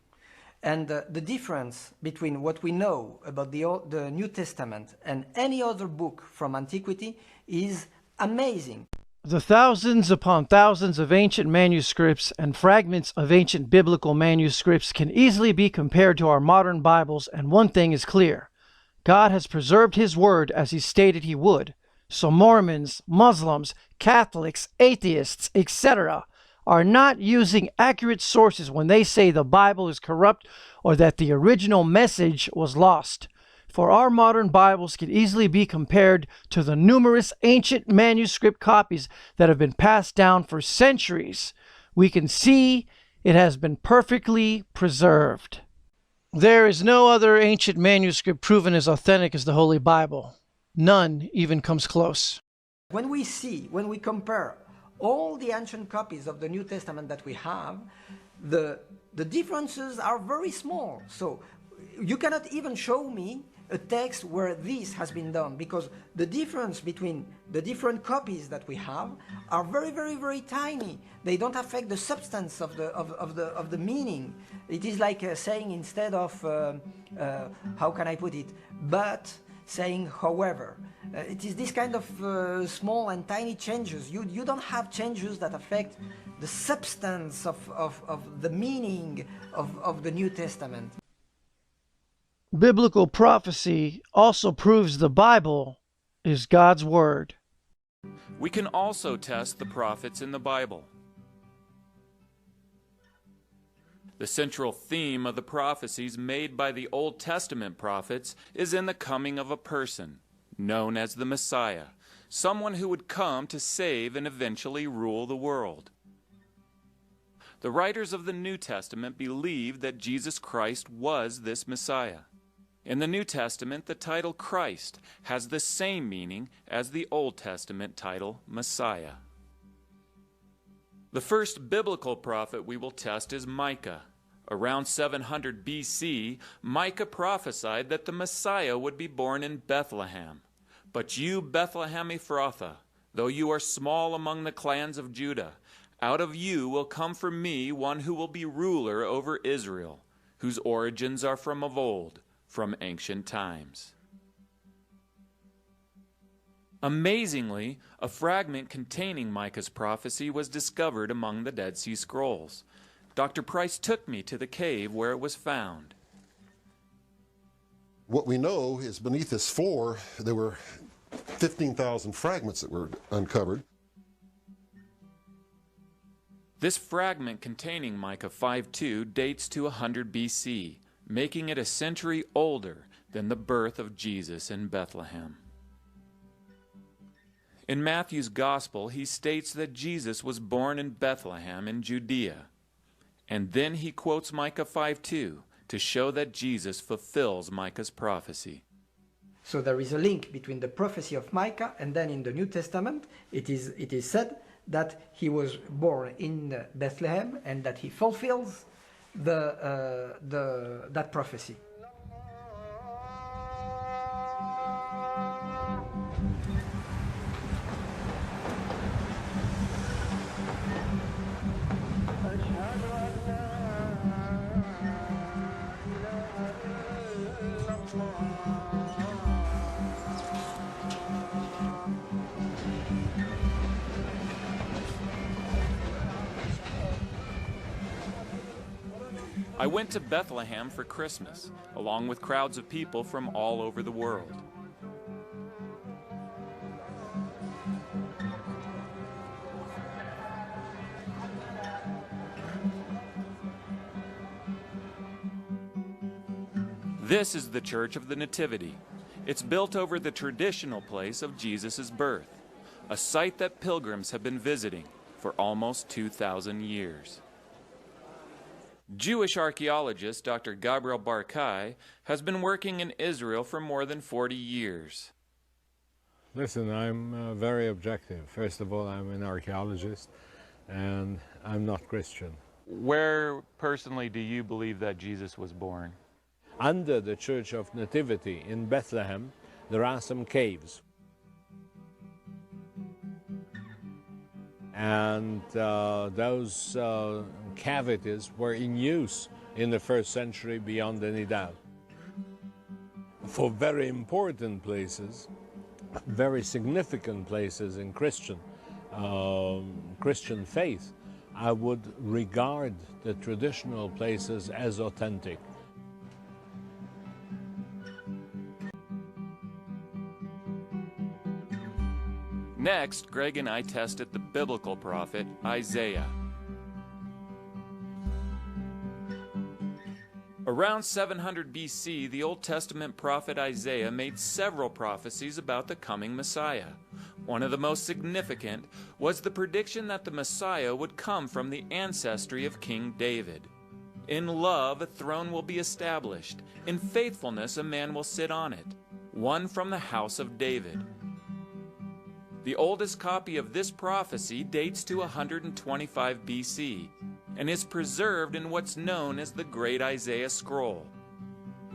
And the difference between what we know about the New Testament and any other book from antiquity is amazing. The thousands upon thousands of ancient manuscripts and fragments of ancient biblical manuscripts can easily be compared to our modern Bibles, and one thing is clear. God has preserved His Word as He stated He would. So Mormons, Muslims, Catholics, atheists, etc. are not using accurate sources when they say the Bible is corrupt or that the original message was lost. For our modern Bibles can easily be compared to the numerous ancient manuscript copies that have been passed down for centuries. We can see it has been perfectly preserved. There is no other ancient manuscript proven as authentic as the Holy Bible. None even comes close. When we compare all the ancient copies of the New Testament that we have, the differences are very small. So you cannot even show me a text where this has been done, because the difference between the different copies that we have are very, very, very tiny. They don't affect the substance of the meaning. It is like saying, instead of how can I put it, but saying however. It is this kind of small and tiny changes. You don't have changes that affect the substance of the meaning of the New Testament. Biblical prophecy also proves the Bible is God's Word. We can also test the prophets in the Bible. The central theme of the prophecies made by the Old Testament prophets is in the coming of a person, known as the Messiah, someone who would come to save and eventually rule the world. The writers of the New Testament believed that Jesus Christ was this Messiah. In the New Testament, the title Christ has the same meaning as the Old Testament title Messiah. The first biblical prophet we will test is Micah. Around 700 BC, Micah prophesied that the Messiah would be born in Bethlehem. But you, Bethlehem Ephrathah, though you are small among the clans of Judah, out of you will come for me one who will be ruler over Israel, whose origins are from of old, from ancient times. Amazingly, a fragment containing Micah's prophecy was discovered among the Dead Sea Scrolls. Dr. Price took me to the cave where it was found. What we know is beneath this floor, there were 15,000 fragments that were uncovered. This fragment containing Micah 5:2 dates to 100 BC, making it a century older than the birth of Jesus in Bethlehem. In Matthew's Gospel, he states that Jesus was born in Bethlehem in Judea. And then he quotes Micah 5:2 to show that Jesus fulfills Micah's prophecy. So there is a link between the prophecy of Micah and then in the New Testament it is said that he was born in Bethlehem and that he fulfills that prophecy. I went to Bethlehem for Christmas, along with crowds of people from all over the world. This is the Church of the Nativity. It's built over the traditional place of Jesus' birth, a site that pilgrims have been visiting for almost 2,000 years. Jewish archaeologist Dr. Gabriel Barkai has been working in Israel for more than 40 years. Listen, I'm very objective. First of all, I'm an archaeologist, and I'm not Christian. Where personally do you believe that Jesus was born? Under the Church of Nativity in Bethlehem, there are some caves. And those cavities were in use in the first century beyond any doubt. For very important places, very significant places in Christian faith, I would regard the traditional places as authentic. Next, Greg and I tested the biblical prophet Isaiah. Around 700 BC, the Old Testament prophet Isaiah made several prophecies about the coming Messiah. One of the most significant was the prediction that the Messiah would come from the ancestry of King David. In love, a throne will be established. In faithfulness, a man will sit on it, one from the house of David. The oldest copy of this prophecy dates to 125 BC and is preserved in what's known as the Great Isaiah Scroll.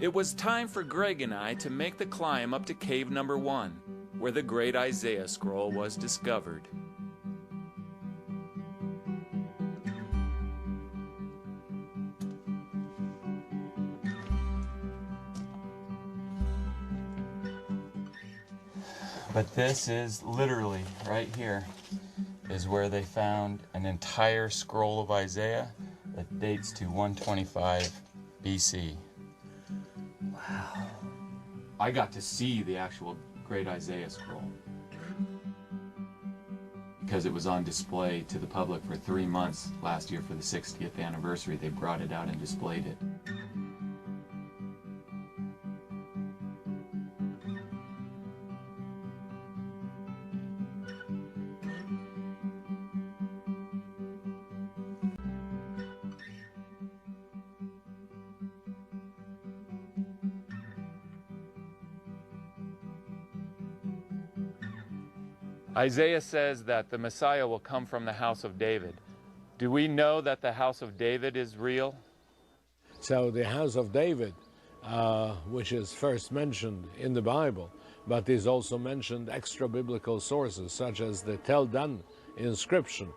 It was time for Greg and I to make the climb up to cave number 1, where the Great Isaiah Scroll was discovered. But this is literally, right here, is where they found an entire scroll of Isaiah that dates to 125 BC. Wow. I got to see the actual Great Isaiah Scroll because it was on display to the public for 3 months last year for the 60th anniversary. They brought it out and displayed it. Isaiah says that the Messiah will come from the house of David. Do we know that the house of David is real? So the house of David, which is first mentioned in the Bible, but is also mentioned extra-biblical sources, such as the Tel Dan inscription.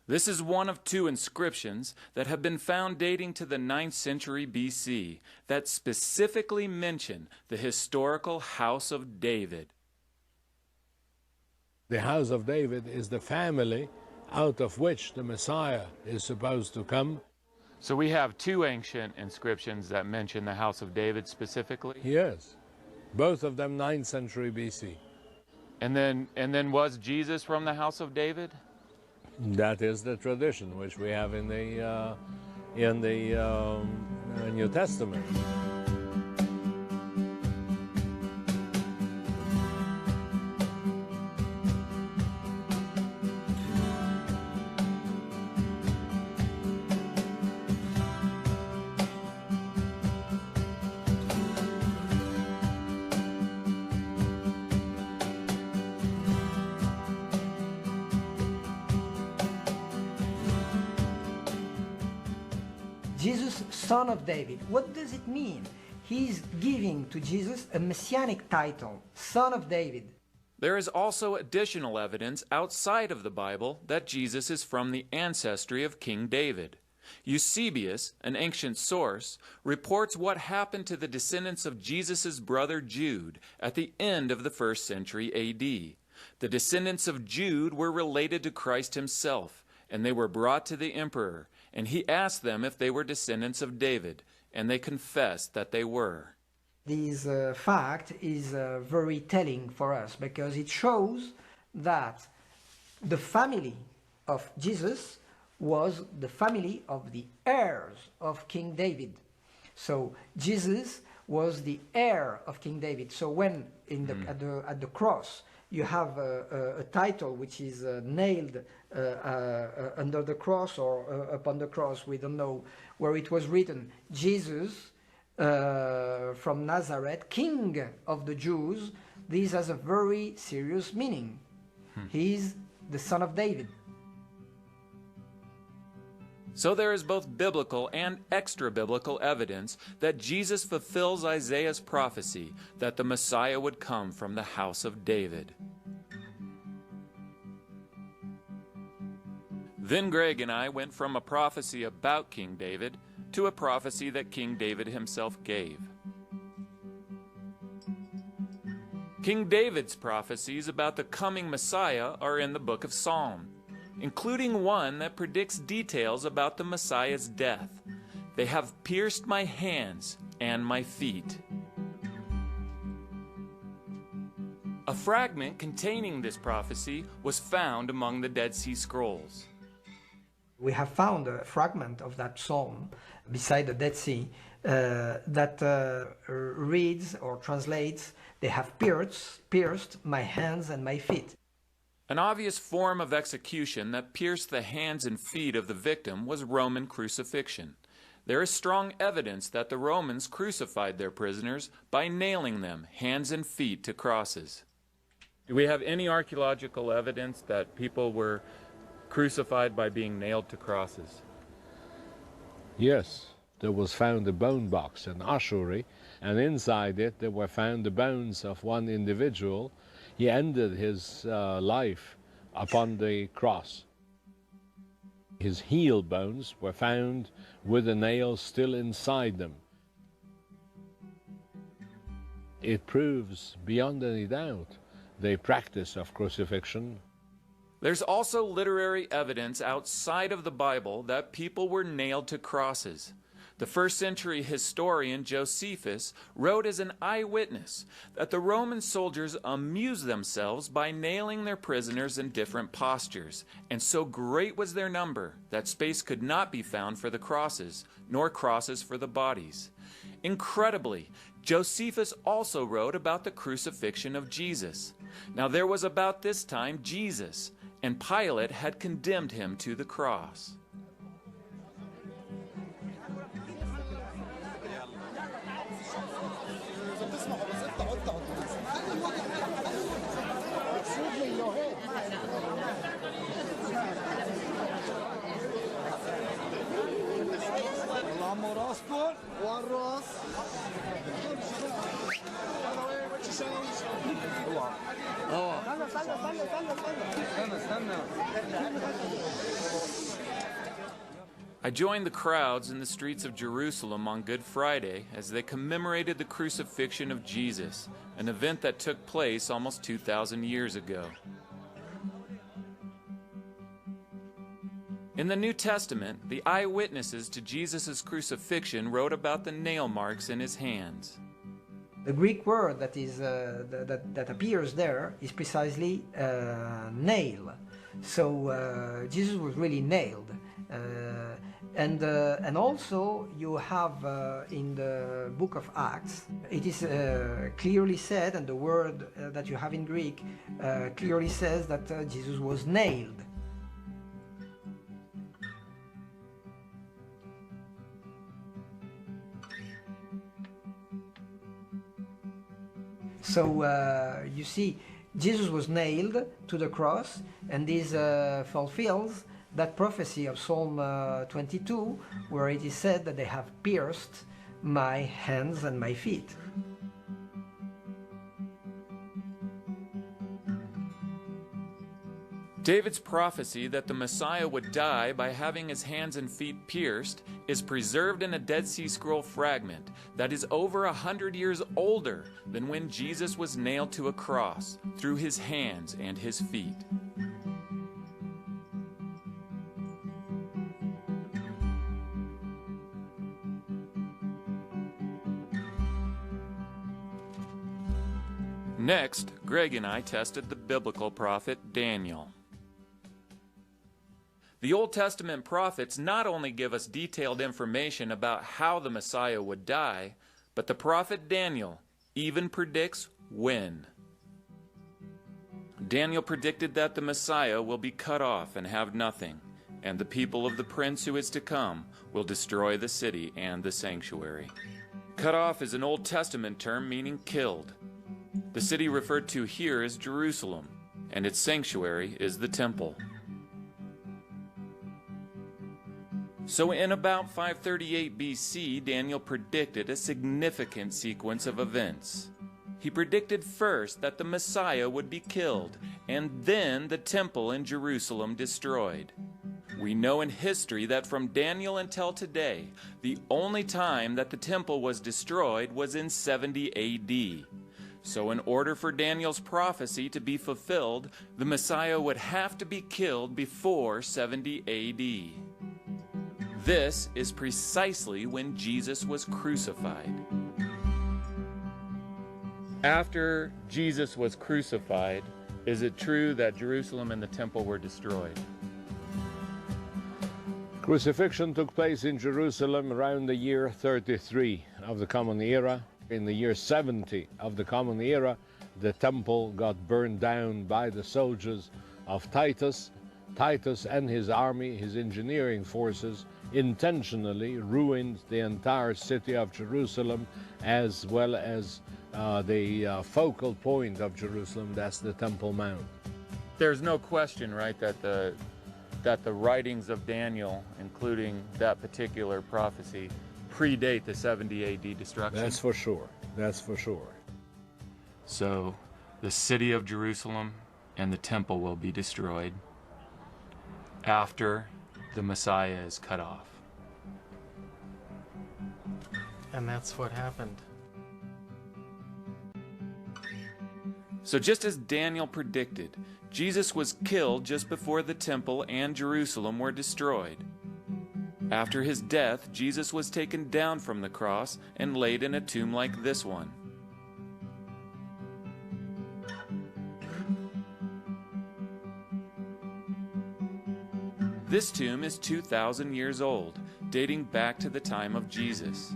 This is one of two inscriptions that have been found dating to the 9th century BC that specifically mention the historical House of David. The House of David is the family out of which the Messiah is supposed to come. So we have two ancient inscriptions that mention the House of David specifically? Yes, both of them 9th century BC. And then was Jesus from the House of David? That is the tradition which we have in the New Testament. Jesus, son of David. What does it mean? He's giving to Jesus a messianic title, son of David. There is also additional evidence outside of the Bible that Jesus is from the ancestry of King David. Eusebius, an ancient source, reports what happened to the descendants of Jesus' brother Jude at the end of the 1st century AD. The descendants of Jude were related to Christ himself, and they were brought to the emperor, and he asked them if they were descendants of David, and they confessed that they were. This fact is very telling for us because it shows that the family of Jesus was the family of the heirs of King David. So Jesus was the heir of King David. So when at the cross you have a title which is nailed under the cross or upon the cross, we don't know, where it was written, Jesus from Nazareth, King of the Jews, this has a very serious meaning. He is the son of David. So there is both biblical and extra-biblical evidence that Jesus fulfills Isaiah's prophecy that the Messiah would come from the house of David. Then Greg and I went from a prophecy about King David to a prophecy that King David himself gave. King David's prophecies about the coming Messiah are in the book of Psalm, including one that predicts details about the Messiah's death. They have pierced my hands and my feet. A fragment containing this prophecy was found among the Dead Sea Scrolls. We have found a fragment of that psalm beside the Dead Sea that reads or translates, "They have pierced my hands and my feet." An obvious form of execution that pierced the hands and feet of the victim was Roman crucifixion. There is strong evidence that the Romans crucified their prisoners by nailing them hands and feet to crosses. Do we have any archaeological evidence that people were crucified by being nailed to crosses? Yes, there was found a bone box in Ashuri, and inside it there were found the bones of one individual. He ended his life upon the cross. His heel bones were found with the nails still inside them. It proves beyond any doubt the practice of crucifixion. There's also literary evidence outside of the Bible that people were nailed to crosses. The 1st century historian Josephus wrote as an eyewitness that the Roman soldiers amused themselves by nailing their prisoners in different postures, and so great was their number that space could not be found for the crosses, nor crosses for the bodies. Incredibly, Josephus also wrote about the crucifixion of Jesus. Now there was about this time Jesus, and Pilate had condemned him to the cross. I joined the crowds in the streets of Jerusalem on Good Friday as they commemorated the crucifixion of Jesus, an event that took place almost 2,000 years ago. In the New Testament, the eyewitnesses to Jesus' crucifixion wrote about the nail marks in his hands. The Greek word that is that appears there is precisely nail. So Jesus was really nailed. And also you have in the book of Acts, it is clearly said, and the word that you have in Greek clearly says that Jesus was nailed. So you see, Jesus was nailed to the cross, and this fulfills that prophecy of Psalm 22, where it is said that they have pierced my hands and my feet. David's prophecy that the Messiah would die by having his hands and feet pierced is preserved in a Dead Sea Scroll fragment that is over 100 years older than when Jesus was nailed to a cross through his hands and his feet. Next, Greg and I tested the biblical prophet Daniel. The Old Testament prophets not only give us detailed information about how the Messiah would die, but the prophet Daniel even predicts when. Daniel predicted that the Messiah will be cut off and have nothing, and the people of the prince who is to come will destroy the city and the sanctuary. Cut off is an Old Testament term meaning killed. The city referred to here is Jerusalem, and its sanctuary is the temple. So in about 538 BC, Daniel predicted a significant sequence of events. He predicted first that the Messiah would be killed, and then the temple in Jerusalem destroyed. We know in history that from Daniel until today, the only time that the temple was destroyed was in 70 AD. So in order for Daniel's prophecy to be fulfilled, the Messiah would have to be killed before 70 AD. This is precisely when Jesus was crucified. After Jesus was crucified, is it true that Jerusalem and the temple were destroyed? Crucifixion took place in Jerusalem around the year 33 of the Common Era. In the year 70 of the Common Era, the temple got burned down by the soldiers of Titus. Titus and his army, his engineering forces, intentionally ruined the entire city of Jerusalem, as well as the focal point of Jerusalem, that's the Temple Mount. There's no question, right, that the writings of Daniel, including that particular prophecy, predate the 70 AD destruction? That's for sure. That's for sure. So the city of Jerusalem and the temple will be destroyed after the Messiah is cut off. And that's what happened. So just as Daniel predicted, Jesus was killed just before the temple and Jerusalem were destroyed. After his death, Jesus was taken down from the cross and laid in a tomb like this one. This tomb is 2,000 years old, dating back to the time of Jesus.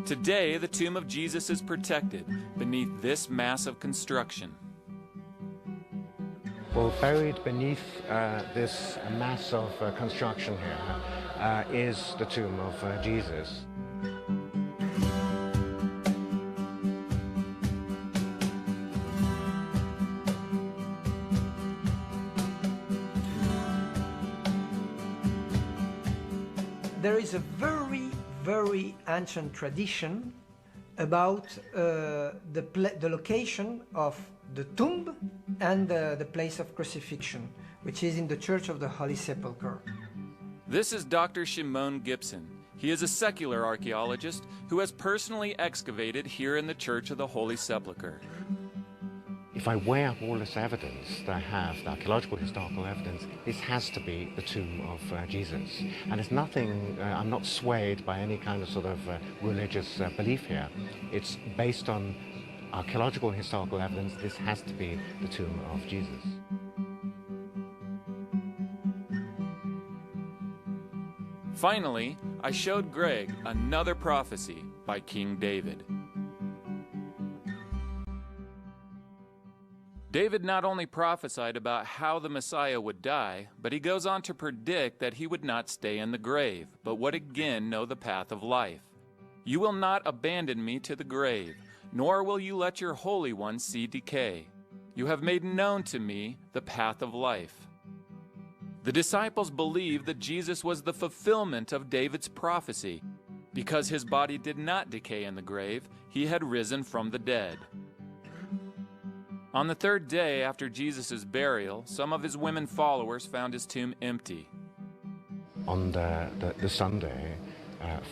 Today, the tomb of Jesus is protected beneath this massive construction. Well, buried beneath this mass of construction here is the tomb of Jesus. There is a very, very ancient tradition about the location of the tomb and the place of crucifixion, which is in the Church of the Holy Sepulchre. This is Dr. Shimon Gibson. He is a secular archaeologist who has personally excavated here in the Church of the Holy Sepulchre. If I weigh up all this evidence that I have, the archaeological historical evidence, this has to be the tomb of Jesus. And it's nothing, I'm not swayed by any kind of sort of religious belief here. It's based on archaeological historical evidence. This has to be the tomb of Jesus. Finally, I showed Greg another prophecy by King David. David not only prophesied about how the Messiah would die, but he goes on to predict that he would not stay in the grave, but would again know the path of life. You will not abandon me to the grave, nor will you let your Holy One see decay. You have made known to me the path of life. The disciples believed that Jesus was the fulfillment of David's prophecy. Because his body did not decay in the grave, he had risen from the dead. On the third day after Jesus' burial, some of his women followers found his tomb empty. On the Sunday,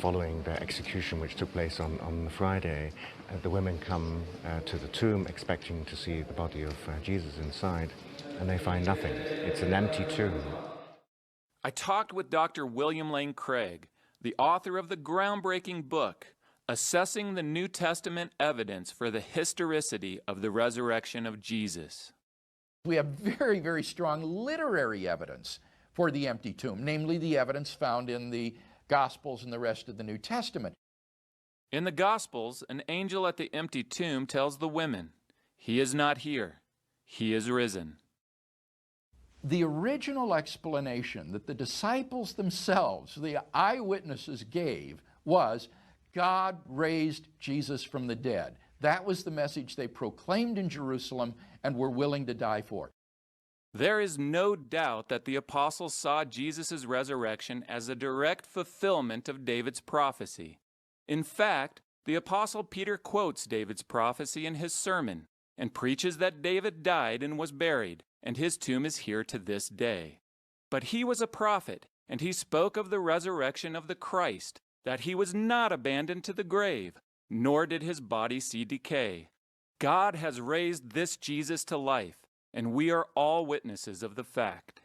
following the execution which took place on the Friday, the women come to the tomb expecting to see the body of Jesus inside, and they find nothing. It's an empty tomb. I talked with Dr. William Lane Craig, the author of the groundbreaking book, Assessing the New Testament Evidence for the Historicity of the Resurrection of Jesus. We have very, very strong literary evidence for the empty tomb, namely the evidence found in the Gospels and the rest of the New Testament. In the Gospels, an angel at the empty tomb tells the women, "He is not here, he is risen." The original explanation that the disciples themselves, the eyewitnesses, gave was God raised Jesus from the dead. That was the message they proclaimed in Jerusalem and were willing to die for. There is no doubt that the apostles saw Jesus' resurrection as a direct fulfillment of David's prophecy. In fact, the apostle Peter quotes David's prophecy in his sermon and preaches that David died and was buried, and his tomb is here to this day. But he was a prophet, and he spoke of the resurrection of the Christ, that he was not abandoned to the grave, nor did his body see decay. God has raised this Jesus to life, and we are all witnesses of the fact.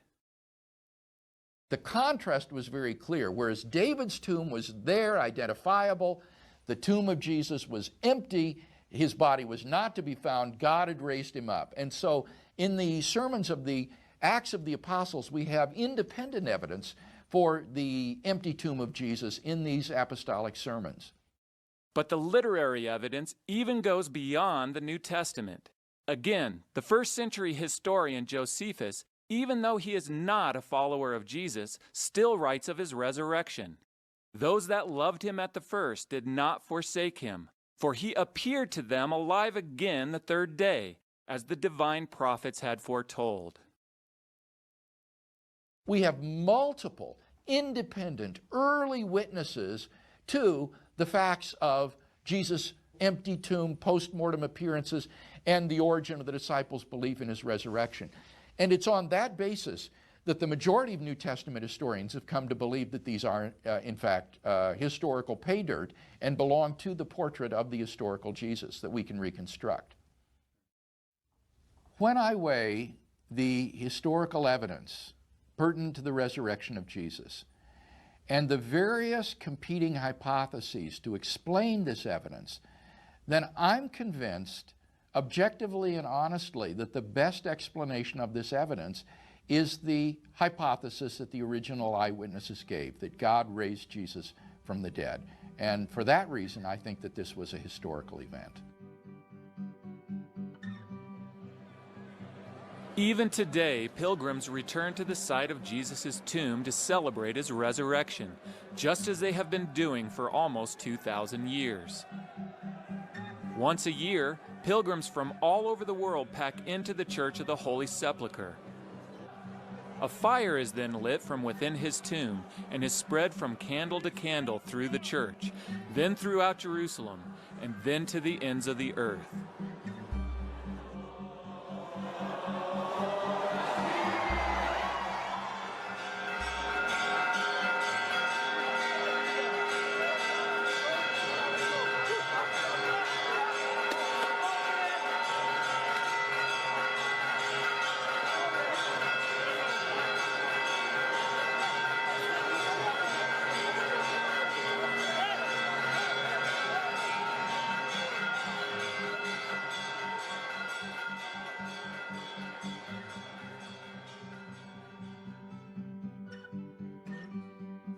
The contrast was very clear. Whereas David's tomb was there, identifiable, the tomb of Jesus was empty, his body was not to be found, God had raised him up. And so in the sermons of the Acts of the Apostles, we have independent evidence for the empty tomb of Jesus in these apostolic sermons. But the literary evidence even goes beyond the New Testament. Again, the first century historian Josephus, even though he is not a follower of Jesus, still writes of his resurrection. Those that loved him at the first did not forsake him, for he appeared to them alive again the third day, as the divine prophets had foretold. We have multiple independent early witnesses to the facts of Jesus' empty tomb, post-mortem appearances, and the origin of the disciples' belief in his resurrection. And it's on that basis that the majority of New Testament historians have come to believe that these are, in fact, historical pay dirt and belong to the portrait of the historical Jesus that we can reconstruct. When I weigh the historical evidence pertinent to the resurrection of Jesus and the various competing hypotheses to explain this evidence, then I'm convinced, objectively and honestly, that the best explanation of this evidence is the hypothesis that the original eyewitnesses gave, that God raised Jesus from the dead. And for that reason, I think that this was a historical event. Even today, pilgrims return to the site of Jesus' tomb to celebrate his resurrection, just as they have been doing for almost 2,000 years. Once a year, pilgrims from all over the world pack into the Church of the Holy Sepulchre. A fire is then lit from within his tomb and is spread from candle to candle through the church, then throughout Jerusalem, and then to the ends of the earth.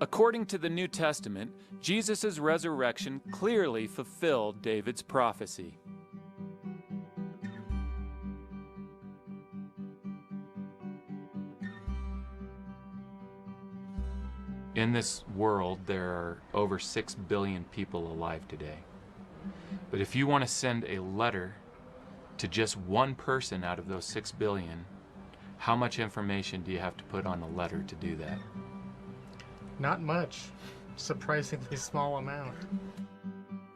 According to the New Testament, Jesus' resurrection clearly fulfilled David's prophecy. In this world, there are over 6 billion people alive today. But if you want to send a letter to just one person out of those 6 billion, how much information do you have to put on a letter to do that? Not much. Surprisingly small amount.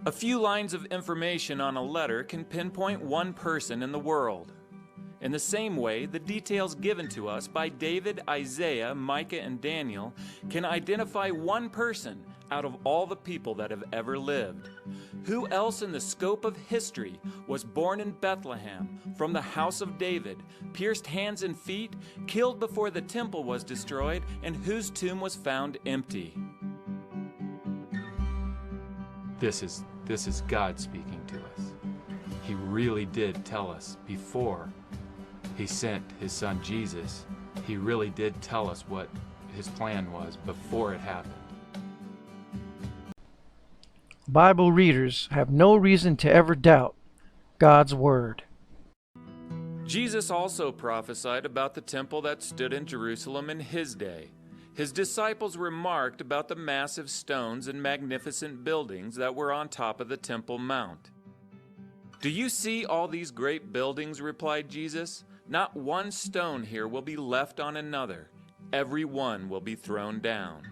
A few lines of information on a letter can pinpoint one person in the world. In the same way, the details given to us by David, Isaiah, Micah, and Daniel can identify one person out of all the people that have ever lived. Who else in the scope of history was born in Bethlehem, from the house of David, pierced hands and feet, killed before the temple was destroyed, and whose tomb was found empty? This is God speaking to us. He really did tell us before he sent his son Jesus. He really did tell us what his plan was before it happened. Bible readers have no reason to ever doubt God's Word. Jesus also prophesied about the temple that stood in Jerusalem in his day. His disciples remarked about the massive stones and magnificent buildings that were on top of the Temple Mount. "Do you see all these great buildings?" replied Jesus. "Not one stone here will be left on another. Every one will be thrown down."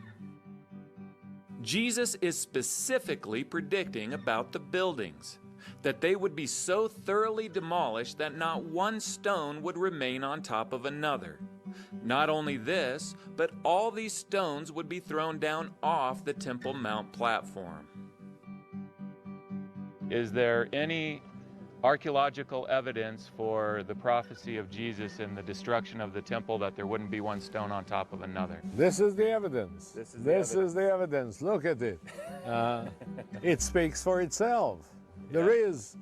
Jesus is specifically predicting about the buildings, that they would be so thoroughly demolished that not one stone would remain on top of another. Not only this, but all these stones would be thrown down off the Temple Mount platform. Is there any archaeological evidence for the prophecy of Jesus and the destruction of the temple that there wouldn't be one stone on top of another? This is the evidence. This is the evidence. Look at it. It speaks for itself. There is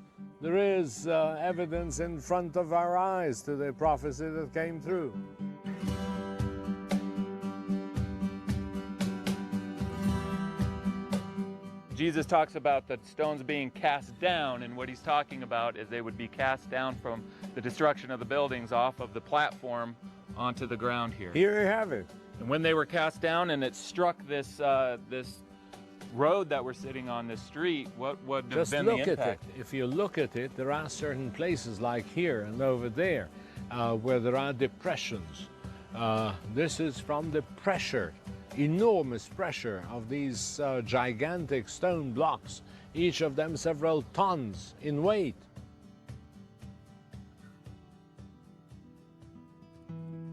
evidence in front of our eyes to the prophecy that came through. Jesus talks about the stones being cast down, and what he's talking about is they would be cast down from the destruction of the buildings off of the platform onto the ground here. Here you have it. And when they were cast down and it struck this this road that we're sitting on, this street, what would have Just been the look at impact? it. If you look at it, there are certain places like here and over there where there are depressions. This is from the pressure, enormous pressure of these gigantic stone blocks, each of them several tons in weight.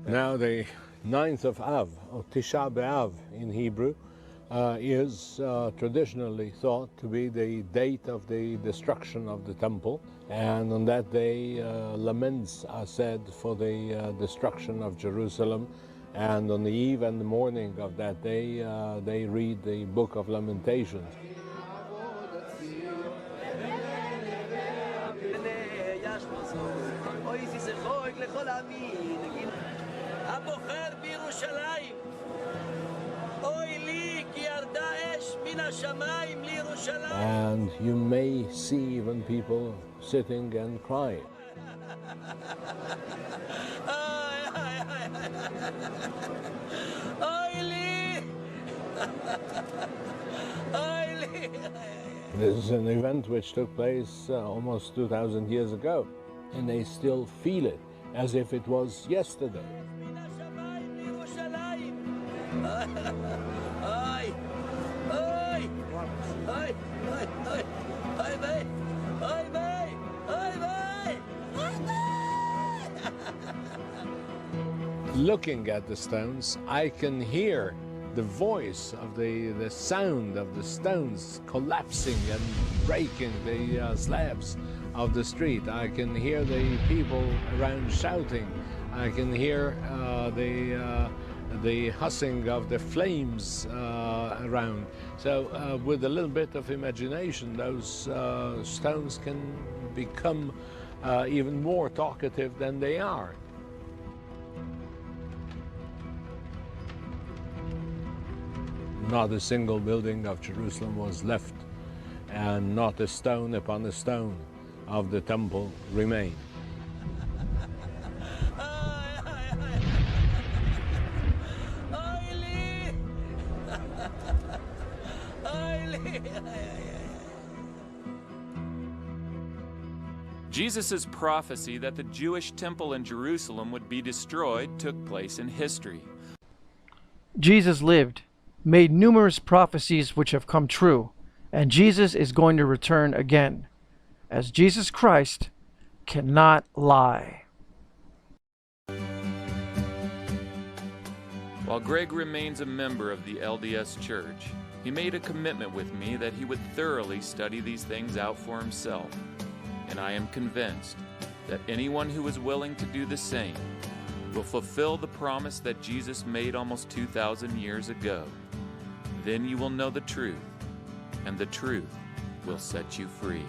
Now the 9th of Av, or Tisha B'Av in Hebrew, is traditionally thought to be the date of the destruction of the temple, and on that day laments are said for the destruction of Jerusalem, and on the eve and the morning of that day they read the book of Lamentations. And you may see even people sitting and crying. This is an event which took place almost 2,000 years ago, and they still feel it as if it was yesterday. Looking at the stones, I can hear the voice of the sound of the stones collapsing and breaking the slabs of the street. I can hear the people around shouting. I can hear the hussing of the flames around. So with a little bit of imagination, those stones can become even more talkative than they are. Not a single building of Jerusalem was left, and not a stone upon a stone of the temple remained. Jesus' prophecy that the Jewish temple in Jerusalem would be destroyed took place in history. Jesus lived, made numerous prophecies which have come true, and Jesus is going to return again, as Jesus Christ cannot lie. While Greg remains a member of the LDS Church, he made a commitment with me that he would thoroughly study these things out for himself. And I am convinced that anyone who is willing to do the same will fulfill the promise that Jesus made almost 2,000 years ago. Then you will know the truth, and the truth will set you free.